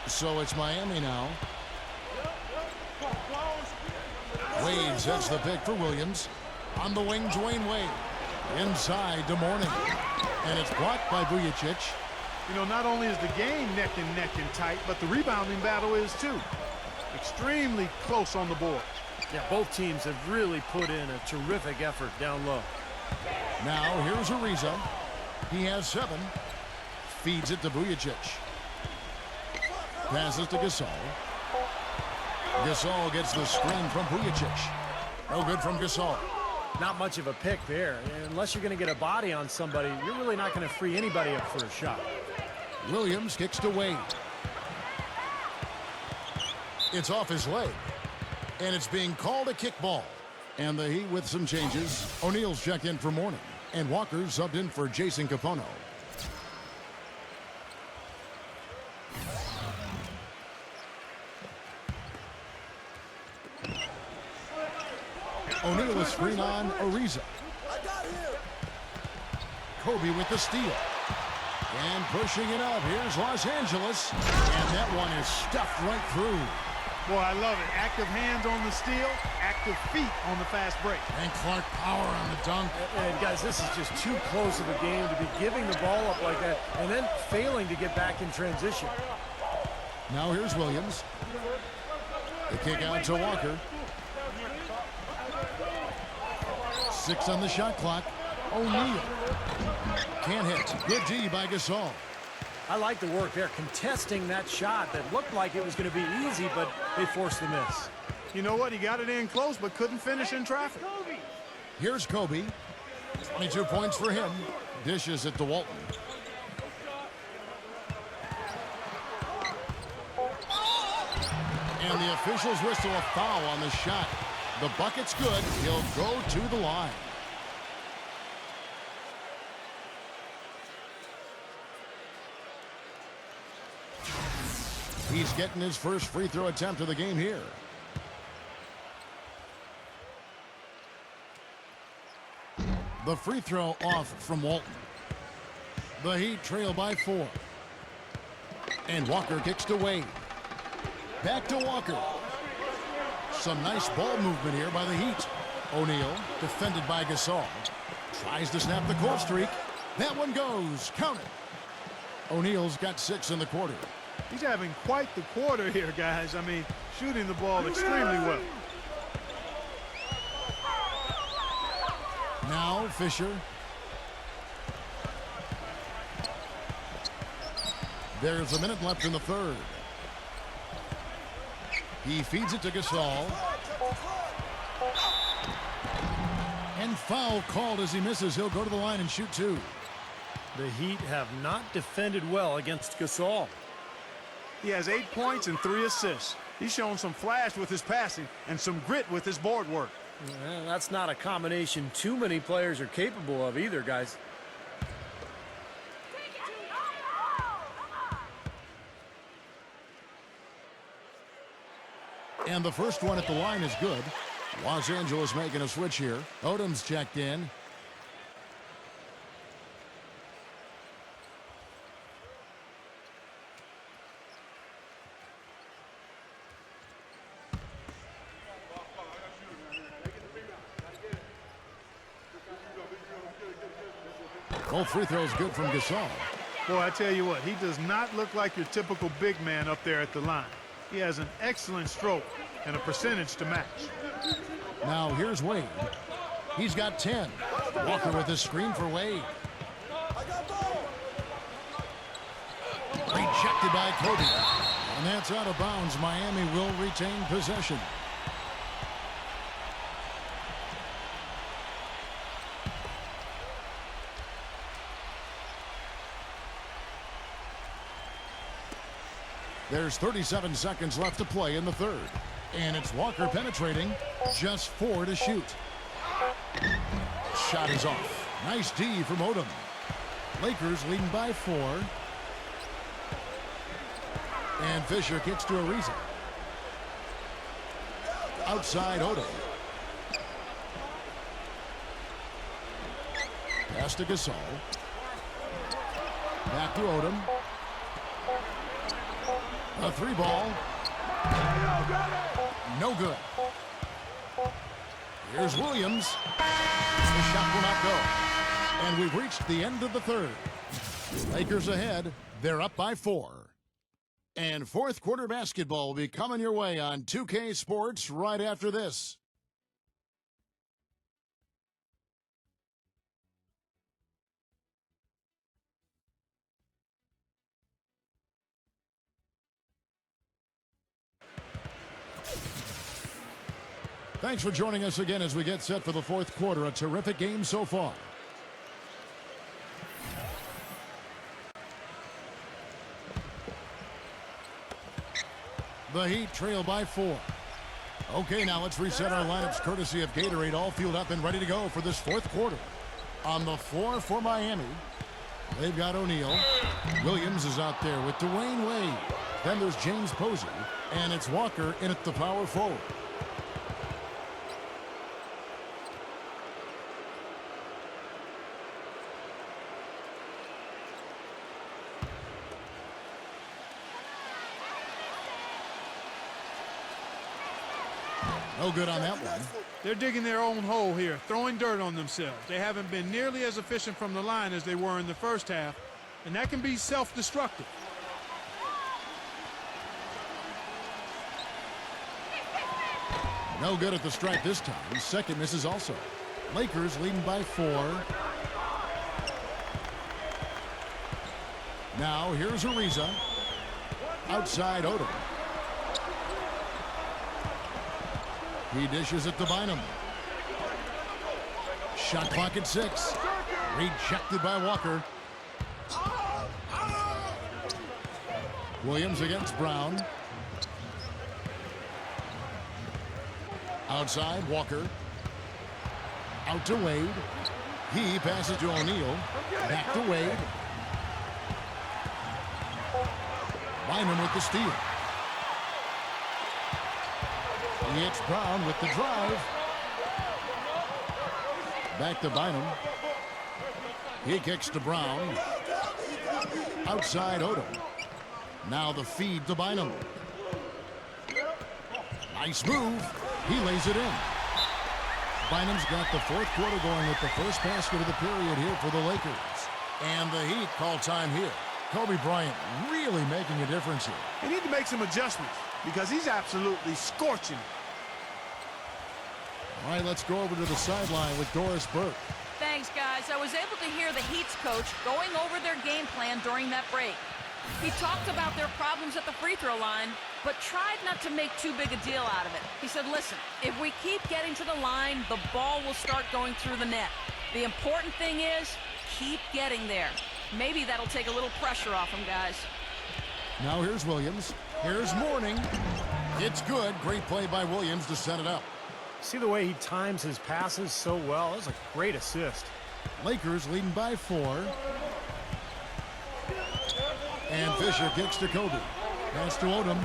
So it's Miami now. Wade sets the pick for Williams. On the wing, Dwayne Wade. Inside to Mourning. And it's blocked by Vujacic. You know, not only is the game neck and tight, but the rebounding battle is too. Extremely close on the board. Yeah, both teams have really put in a terrific effort down low. Now here's Ariza. He has 7. Feeds it to Vujacic. Passes to Gasol. Gasol gets the screen from Vujacic. No good from Gasol. Not much of a pick there. Unless you're going to get a body on somebody, you're really not going to free anybody up for a shot. Williams kicks to Wade. It's off his leg. And it's being called a kickball. And the Heat with some changes. O'Neal's checked in for Mourning. And Walker subbed in for Jason Capono. O'Neal is screen on Ariza. Kobe with the steal. And pushing it up. Here's Los Angeles. And that one is stuffed right through. Boy, I love it. Active hands on the steal, active feet on the fast break. And Clark power on the dunk. And guys, this is just too close of a game to be giving the ball up like that and then failing to get back in transition. Now here's Williams. The kick out to Walker. 6 on the shot clock. O'Neal. Can't hit. Good D by Gasol. I like the work there, contesting that shot that looked like it was going to be easy, but they forced the miss. You know what? He got it in close, but couldn't finish in traffic. Here's Kobe. 22 points for him. Dishes it to Walton. And the officials whistle a foul on the shot. The bucket's good. He'll go to the line. He's getting his first free throw attempt of the game here. The free throw off from Walton. The Heat trail by 4. And Walker kicks to Wade. Back to Walker. Some nice ball movement here by the Heat. O'Neal, defended by Gasol. Tries to snap the cold streak. That one goes. Count it. O'Neal's got 6 in the quarter. He's having quite the quarter here, guys. I mean, shooting the ball extremely well. Now Fisher. There's a minute left in the third. He feeds it to Gasol. And foul called as he misses. He'll go to the line and shoot 2. The Heat have not defended well against Gasol. He has 8 points and 3 assists. He's shown some flash with his passing and some grit with his board work. Well, that's not a combination too many players are capable of either, guys. And the first one at the line is good. Los Angeles making a switch here. Odom's checked in. Both free throws good from Gasol. Boy, I tell you what, he does not look like your typical big man up there at the line. He has an excellent stroke and a percentage to match. Now here's Wade. He's got 10. Walker with a screen for Wade. Rejected by Kobe. And that's out of bounds. Miami will retain possession. There's 37 seconds left to play in the third. And it's Walker penetrating. Just 4 to shoot. Shot is off. Nice D from Odom. Lakers leading by 4. And Fisher kicks to Ariza. Outside Odom. Pass to Gasol. Back to Odom. A 3 ball. No good. Here's Williams. The shot will not go. And we've reached the end of the third. Lakers ahead. They're up by 4. And fourth quarter basketball will be coming your way on 2K Sports right after this. Thanks for joining us again as we get set for the fourth quarter. A terrific game so far. The Heat trail by 4. Okay, now let's reset our lineups courtesy of Gatorade, all fueled up and ready to go for this fourth quarter. On the floor for Miami, they've got O'Neal. Williams is out there with Dwayne Wade. Then there's James Posey, and it's Walker in at the power forward. No good on that one. They're digging their own hole here, throwing dirt on themselves. They haven't been nearly as efficient from the line as they were in the first half, and that can be self-destructive. No good at the strike this time. Second misses also. Lakers leading by 4. Now here's Ariza. Outside Odom. He dishes it to Bynum. Shot clock at 6. Rejected by Walker. Williams against Brown. Outside, Walker. Out to Wade. He passes to O'Neal. Back to Wade. Bynum with the steal. It's Brown with the drive. Back to Bynum. He kicks to Brown. Outside Odom. Now the feed to Bynum. Nice move. He lays it in. Bynum's got the fourth quarter going with the first basket of the period here for the Lakers. And the Heat call time here. Kobe Bryant really making a difference here. They need to make some adjustments because he's absolutely scorching. All right, let's go over to the sideline with Doris Burke. Thanks, guys. I was able to hear the Heat's coach going over their game plan during that break. He talked about their problems at the free throw line, but tried not to make too big a deal out of it. He said, listen, if we keep getting to the line, the ball will start going through the net. The important thing is keep getting there. Maybe that'll take a little pressure off him, guys. Now here's Williams. Here's Mourning. It's good. Great play by Williams to set it up. See the way he times his passes so well? That was a great assist. Lakers leading by 4. And Fisher kicks to Kobe. Pass to Odom.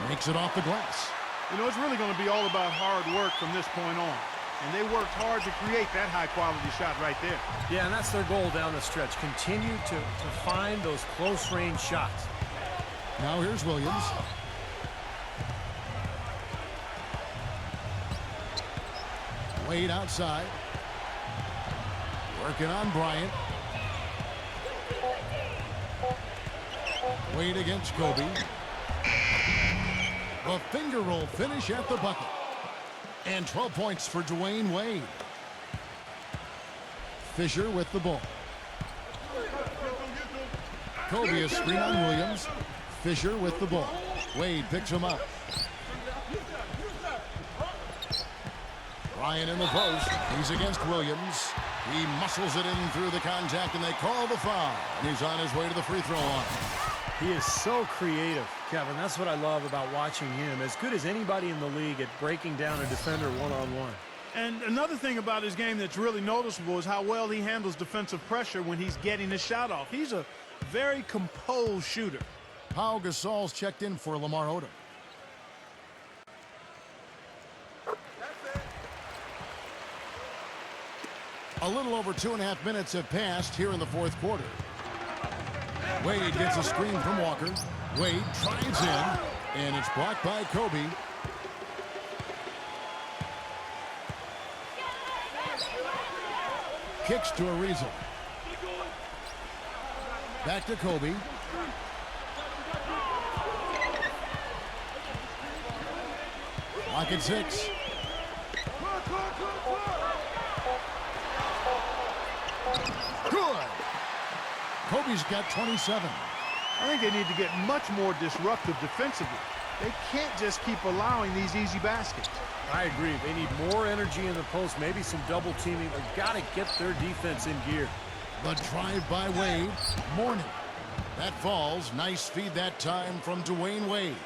Makes it off the glass. You know, it's really going to be all about hard work from this point on. And they worked hard to create that high-quality shot right there. Yeah, and that's their goal down the stretch. Continue to find those close-range shots. Now here's Williams. Wade outside. Working on Bryant. Wade against Kobe. The finger roll finish at the bucket. And 12 points for Dwayne Wade. Fisher with the ball. Kobe a screen on Williams. Fisher with the ball. Wade picks him up. Ryan in the post. He's against Williams. He muscles it in through the contact, and they call the foul. And he's on his way to the free throw line. He is so creative, Kevin. That's what I love about watching him. As good as anybody in the league at breaking down a defender one-on-one. And another thing about his game that's really noticeable is how well he handles defensive pressure when he's getting his shot off. He's a very composed shooter. Pau Gasol's checked in for Lamar Odom. A little over 2.5 minutes have passed here in the fourth quarter. Wade gets a screen from Walker. Wade drives in, and it's blocked by Kobe. Kicks to Ariza. Back to Kobe. Lock at 6. Good. Kobe's got 27. I think they need to get much more disruptive defensively. They can't just keep allowing these easy baskets. I agree. They need more energy in the post, maybe some double teaming. They've got to get their defense in gear. The drive by Wade. Mourning. That falls. Nice feed that time from Dwayne Wade.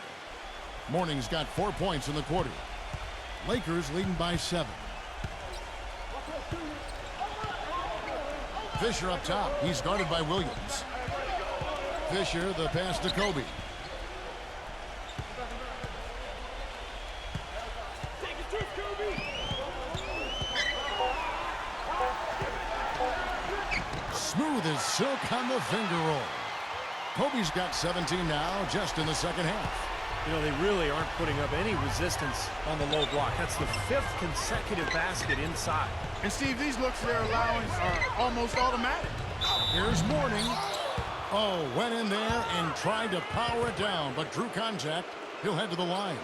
Mourning's got 4 points in the quarter. Lakers leading by 7. Fisher up top. He's guarded by Williams. Fisher, the pass to Kobe. Smooth as silk on the finger roll. Kobe's got 17 now, just in the second half. You know, they really aren't putting up any resistance on the low block. That's the 5th consecutive basket inside. And Steve, these looks they're allowing are almost automatic. Here's Mourning. Oh, went in there and tried to power it down, but drew contact. He'll head to the line.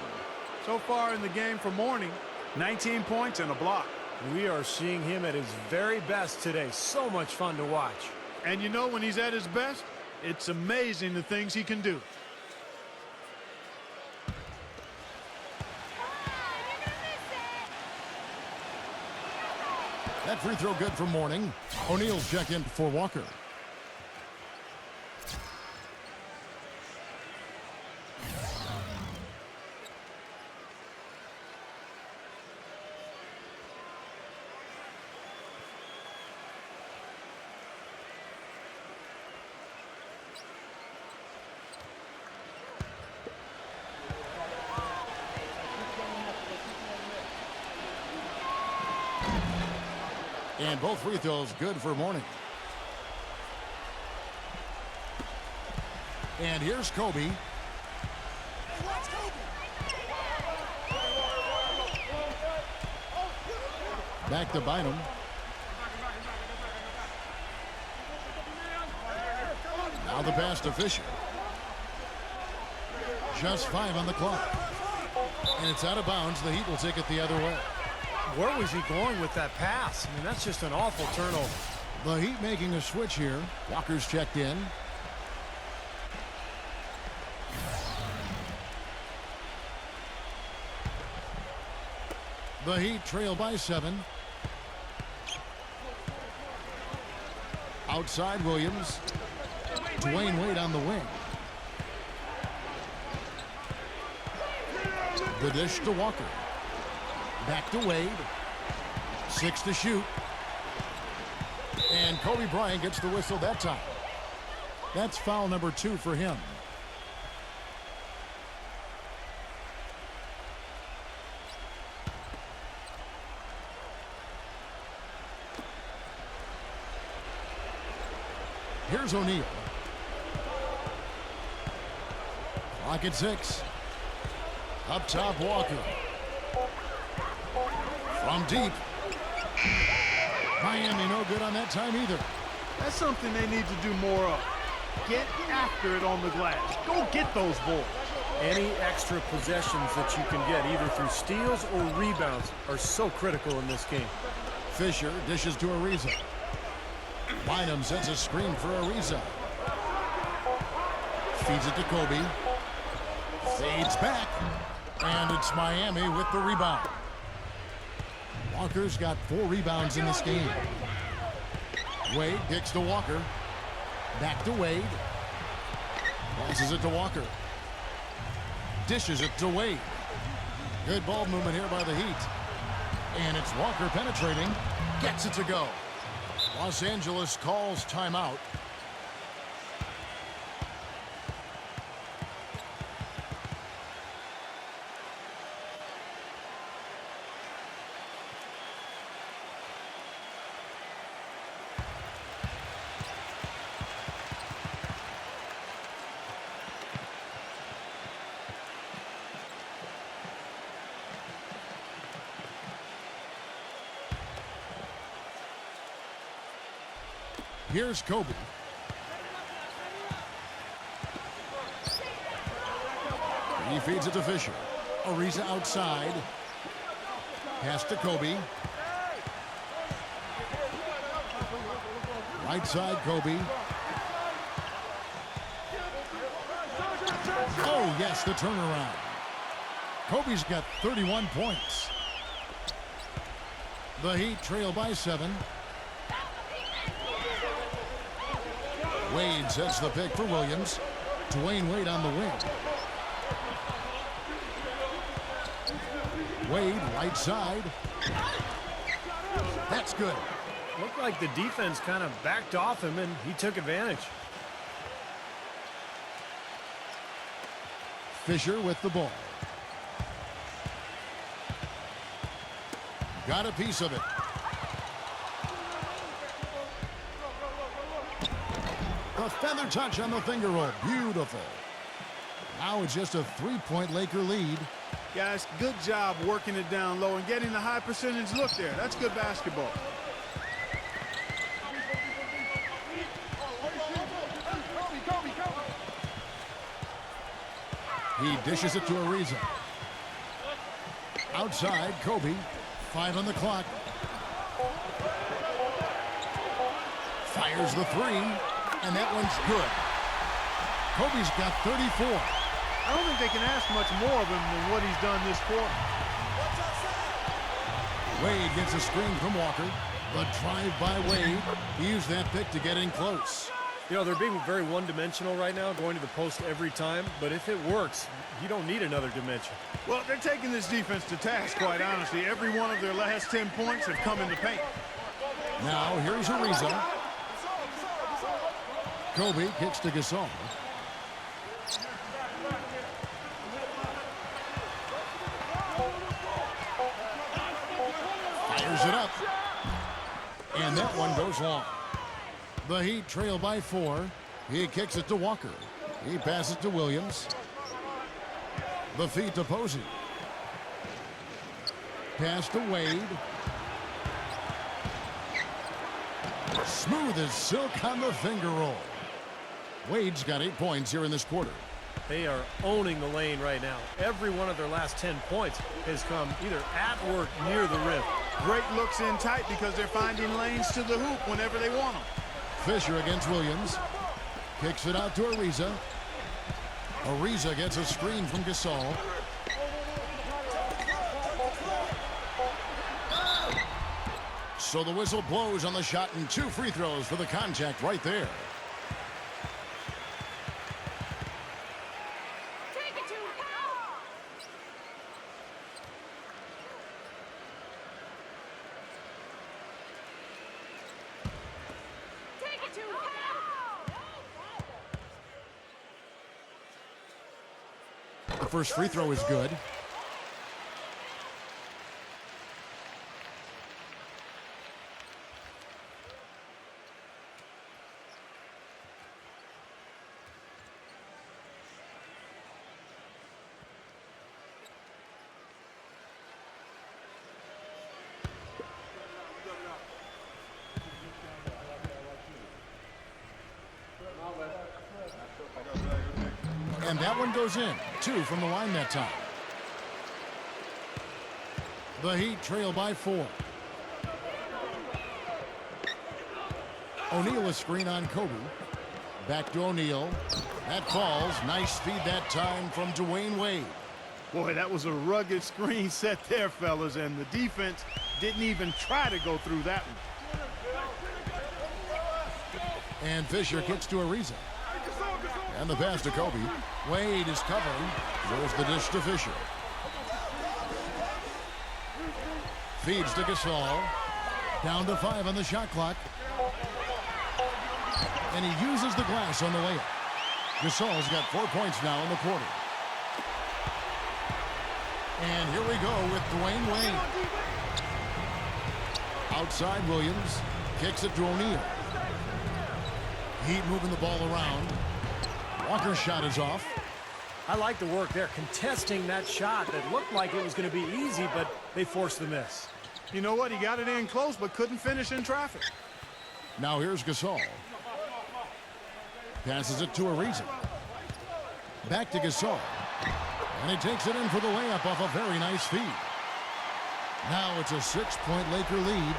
So far in the game for Mourning, 19 points and a block. We are seeing him at his very best today. So much fun to watch. And you know, when he's at his best, it's amazing the things he can do. That free throw good for Mourning. O'Neal's check in for Walker. And both free throws good for Mourning. And here's Kobe. Back to Bynum. Now the pass to Fisher. Just 5 on the clock. And it's out of bounds. The Heat will take it the other way. Where was he going with that pass? I mean, that's just an awful turnover. The Heat making a switch here. Walker's checked in. The Heat trail by 7. Outside Williams. Dwayne Wade on the wing. The dish to Walker. Back to Wade. 6 to shoot. And Kobe Bryant gets the whistle that time. That's foul number 2 for him. Here's O'Neal. Clock at 6. Up top, Walker. From deep. Miami no good on that time either. That's something they need to do more of. Get after it on the glass. Go get those balls. Any extra possessions that you can get, either through steals or rebounds, are so critical in this game. Fisher dishes to Ariza. Bynum sends a screen for Ariza. Feeds it to Kobe. Fades back. And it's Miami with the rebound. Walker's got 4 rebounds in this game. Wade kicks to Walker. Back to Wade. Passes it to Walker. Dishes it to Wade. Good ball movement here by the Heat. And it's Walker penetrating. Gets it to go. Los Angeles calls timeout. Here's Kobe. He feeds it to Fisher. Ariza outside. Pass to Kobe. Right side, Kobe. Oh, yes, the turnaround. Kobe's got 31 points. The Heat trail by 7. Wade sets the pick for Williams. Dwayne Wade on the wing. Wade, right side. That's good. Looked like the defense kind of backed off him, and he took advantage. Fisher with the ball. Got a piece of it. A feather touch on the finger roll. Beautiful. Now it's just a 3-point Laker lead. Guys, good job working it down low and getting the high percentage look there. That's good basketball. He dishes it to Ariza. Outside, Kobe. 5 on the clock. Fires the 3. And that one's good. Kobe's got 34. I don't think they can ask much more of him than what he's done this quarter. Wade gets a screen from Walker. The drive by Wade. He used that pick to get in close. You know, they're being very one-dimensional right now, going to the post every time. But if it works, you don't need another dimension. Well, they're taking this defense to task, quite honestly. Every one of their last 10 points have come in the paint. Now, here's Ariza. Kobe kicks to Gasol. Fires it up. And that one goes long. The Heat trail by 4. He kicks it to Walker. He passes to Williams. The feed to Posey. Pass to Wade. Smooth as silk on the finger roll. Wade's got 8 points here in this quarter. They are owning the lane right now. Every one of their last 10 points has come either at or near the rim. Great looks in tight because they're finding lanes to the hoop whenever they want them. Fisher against Williams. Kicks it out to Ariza. Ariza gets a screen from Gasol. So the whistle blows on the shot and 2 free throws for the contact right there. Take it to Powell. Take it to Powell. The first free throw is good. And that one goes in. 2 from the line that time. The Heat trail by 4. O'Neal a screen on Kobe. Back to O'Neal. That falls. Nice feed that time from Dwayne Wade. Boy, that was a rugged screen set there, fellas, and the defense didn't even try to go through that one. And Fisher kicks to Ariza. And the pass to Kobe. Wade is covering. There's the dish to Fisher. Feeds to Gasol. Down to 5 on the shot clock. And he uses the glass on the layup. Gasol's got 4 points now in the quarter. And here we go with Dwayne Wade. Outside Williams. Kicks it to O'Neal. Heat moving the ball around. Walker's shot is off. I like the work there, contesting that shot that looked like it was going to be easy, but they forced the miss. You know what? He got it in close, but couldn't finish in traffic. Now here's Gasol. Passes it to Ariza. Back to Gasol. And he takes it in for the layup off a very nice feed. Now it's a 6-point Laker lead.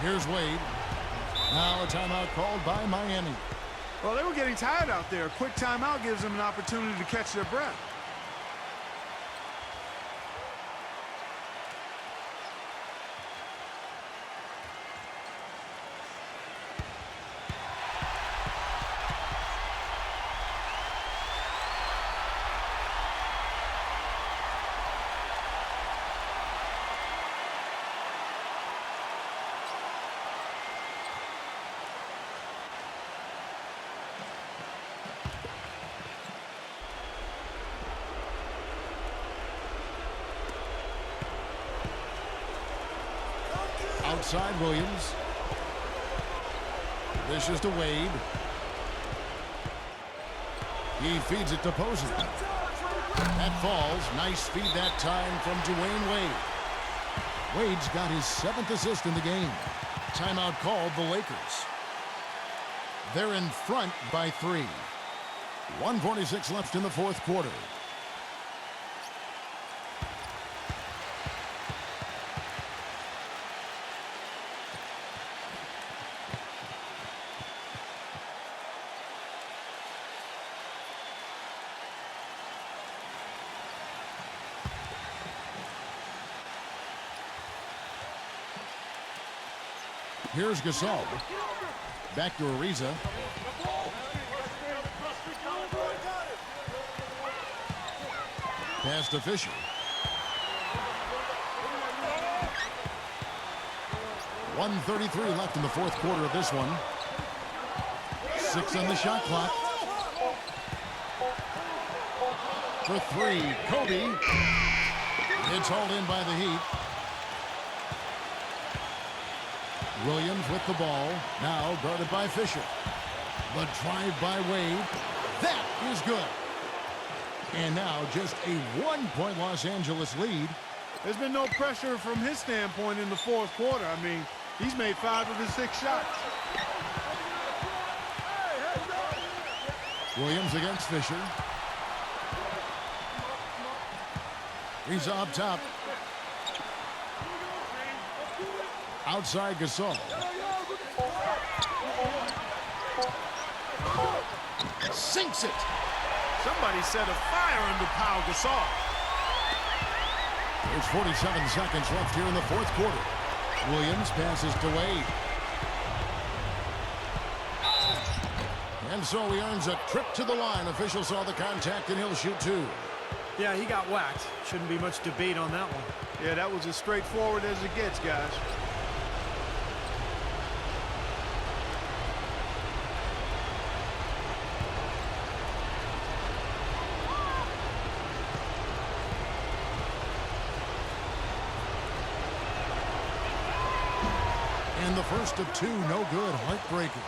Here's Wade. Now a timeout called by Miami. Well, they were getting tired out there. A quick timeout gives them an opportunity to catch their breath. Outside Williams. This is to Wade. He feeds it to Posey. That falls. Nice feed that time from Dwayne Wade. Wade's got his 7th assist in the game. Timeout called the Lakers. They're in front by 3. 1:46 left in the 4th quarter. Here's Gasol. Back to Ariza. Pass to Fisher. .133 left in the 4th quarter of this one. 6 on the shot clock. For 3, Kobe. It's hauled in by the Heat. Williams with the ball. Now guarded by Fisher. The drive by Wade. That is good. And now just a 1-point Los Angeles lead. There's been no pressure from his standpoint in the 4th quarter. I mean, He's made 5 of his 6 shots. Williams against Fisher. He's up top. Outside Gasol. Sinks it. Somebody set a fire under Pau Gasol. There's 47 seconds left here in the fourth quarter. Williams passes to Wade. And so he earns a trip to the line. Officials saw the contact and he'll shoot 2. Yeah, he got whacked. Shouldn't be much debate on that one. Yeah, that was as straightforward as it gets, guys. And the first of 2, no good. Heartbreaker.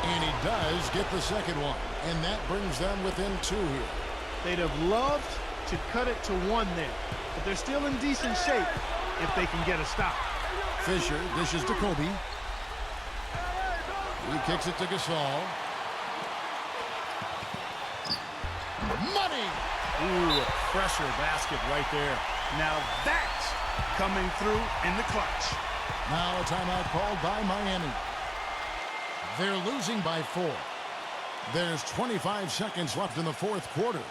And he does get the second one. And that brings them within 2 here. They'd have loved to cut it to 1 there, but they're still in decent shape if they can get a stop. Fisher dishes to Kobe. He kicks it to Gasol. Money! Ooh, a pressure basket right there. Now that's coming through in the clutch. Now a timeout called by Miami. They're losing by 4. There's 25 seconds left in the fourth quarter.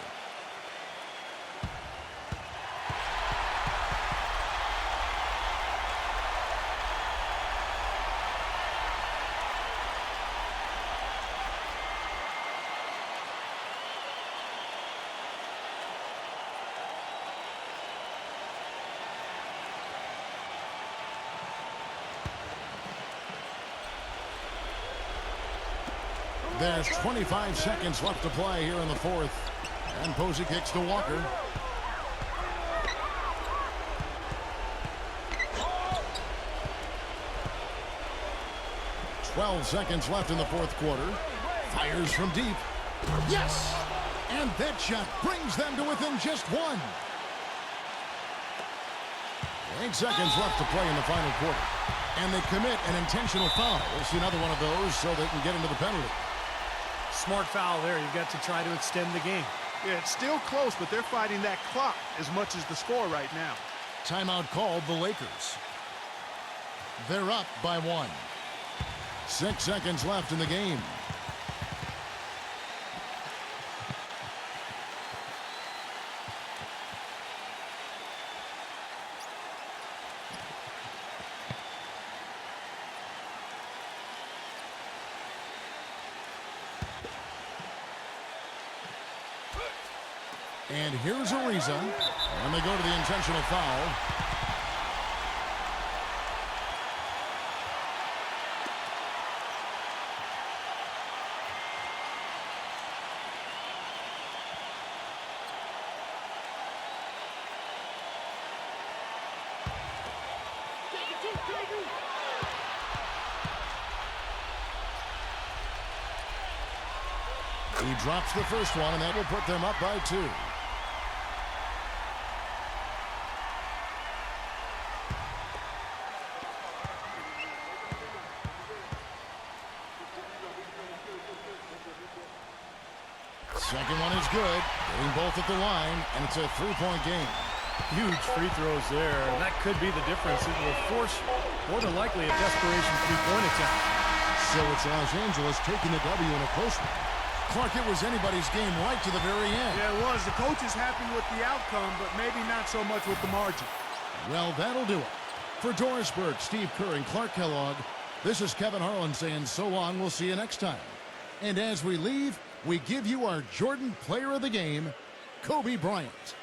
There's 25 seconds left to play here in the fourth. And Posey kicks to Walker. "12 seconds left in the fourth quarter. Fires from deep. Yes! And that shot brings them to within just 1. 8 seconds left to play in the final quarter. And they commit an intentional foul. We'll see another one of those so they can get into the penalty. Smart foul there. You've got to try to extend the game. Yeah, it's still close, but they're fighting that clock as much as the score right now. Timeout called the Lakers. They're up by 1. 6 seconds left in the game. And here's Ariza. And they go to the intentional foul. He drops the first one, and that will put them up by 2. Second one is good. Getting both at the line, and it's a 3-point game. Huge free throws there. That could be the difference. It will force, more than likely, a desperation 3-point attempt. So it's Los Angeles taking the W in a close one. Clark, it was anybody's game right to the very end. Yeah, it was. The coach is happy with the outcome, but maybe not so much with the margin. Well, that'll do it. For Doris Burke, Steve Kerr, and Clark Kellogg, this is Kevin Harlan saying so long. We'll see you next time. And as we leave, we give you our Jordan Player of the Game, Kobe Bryant.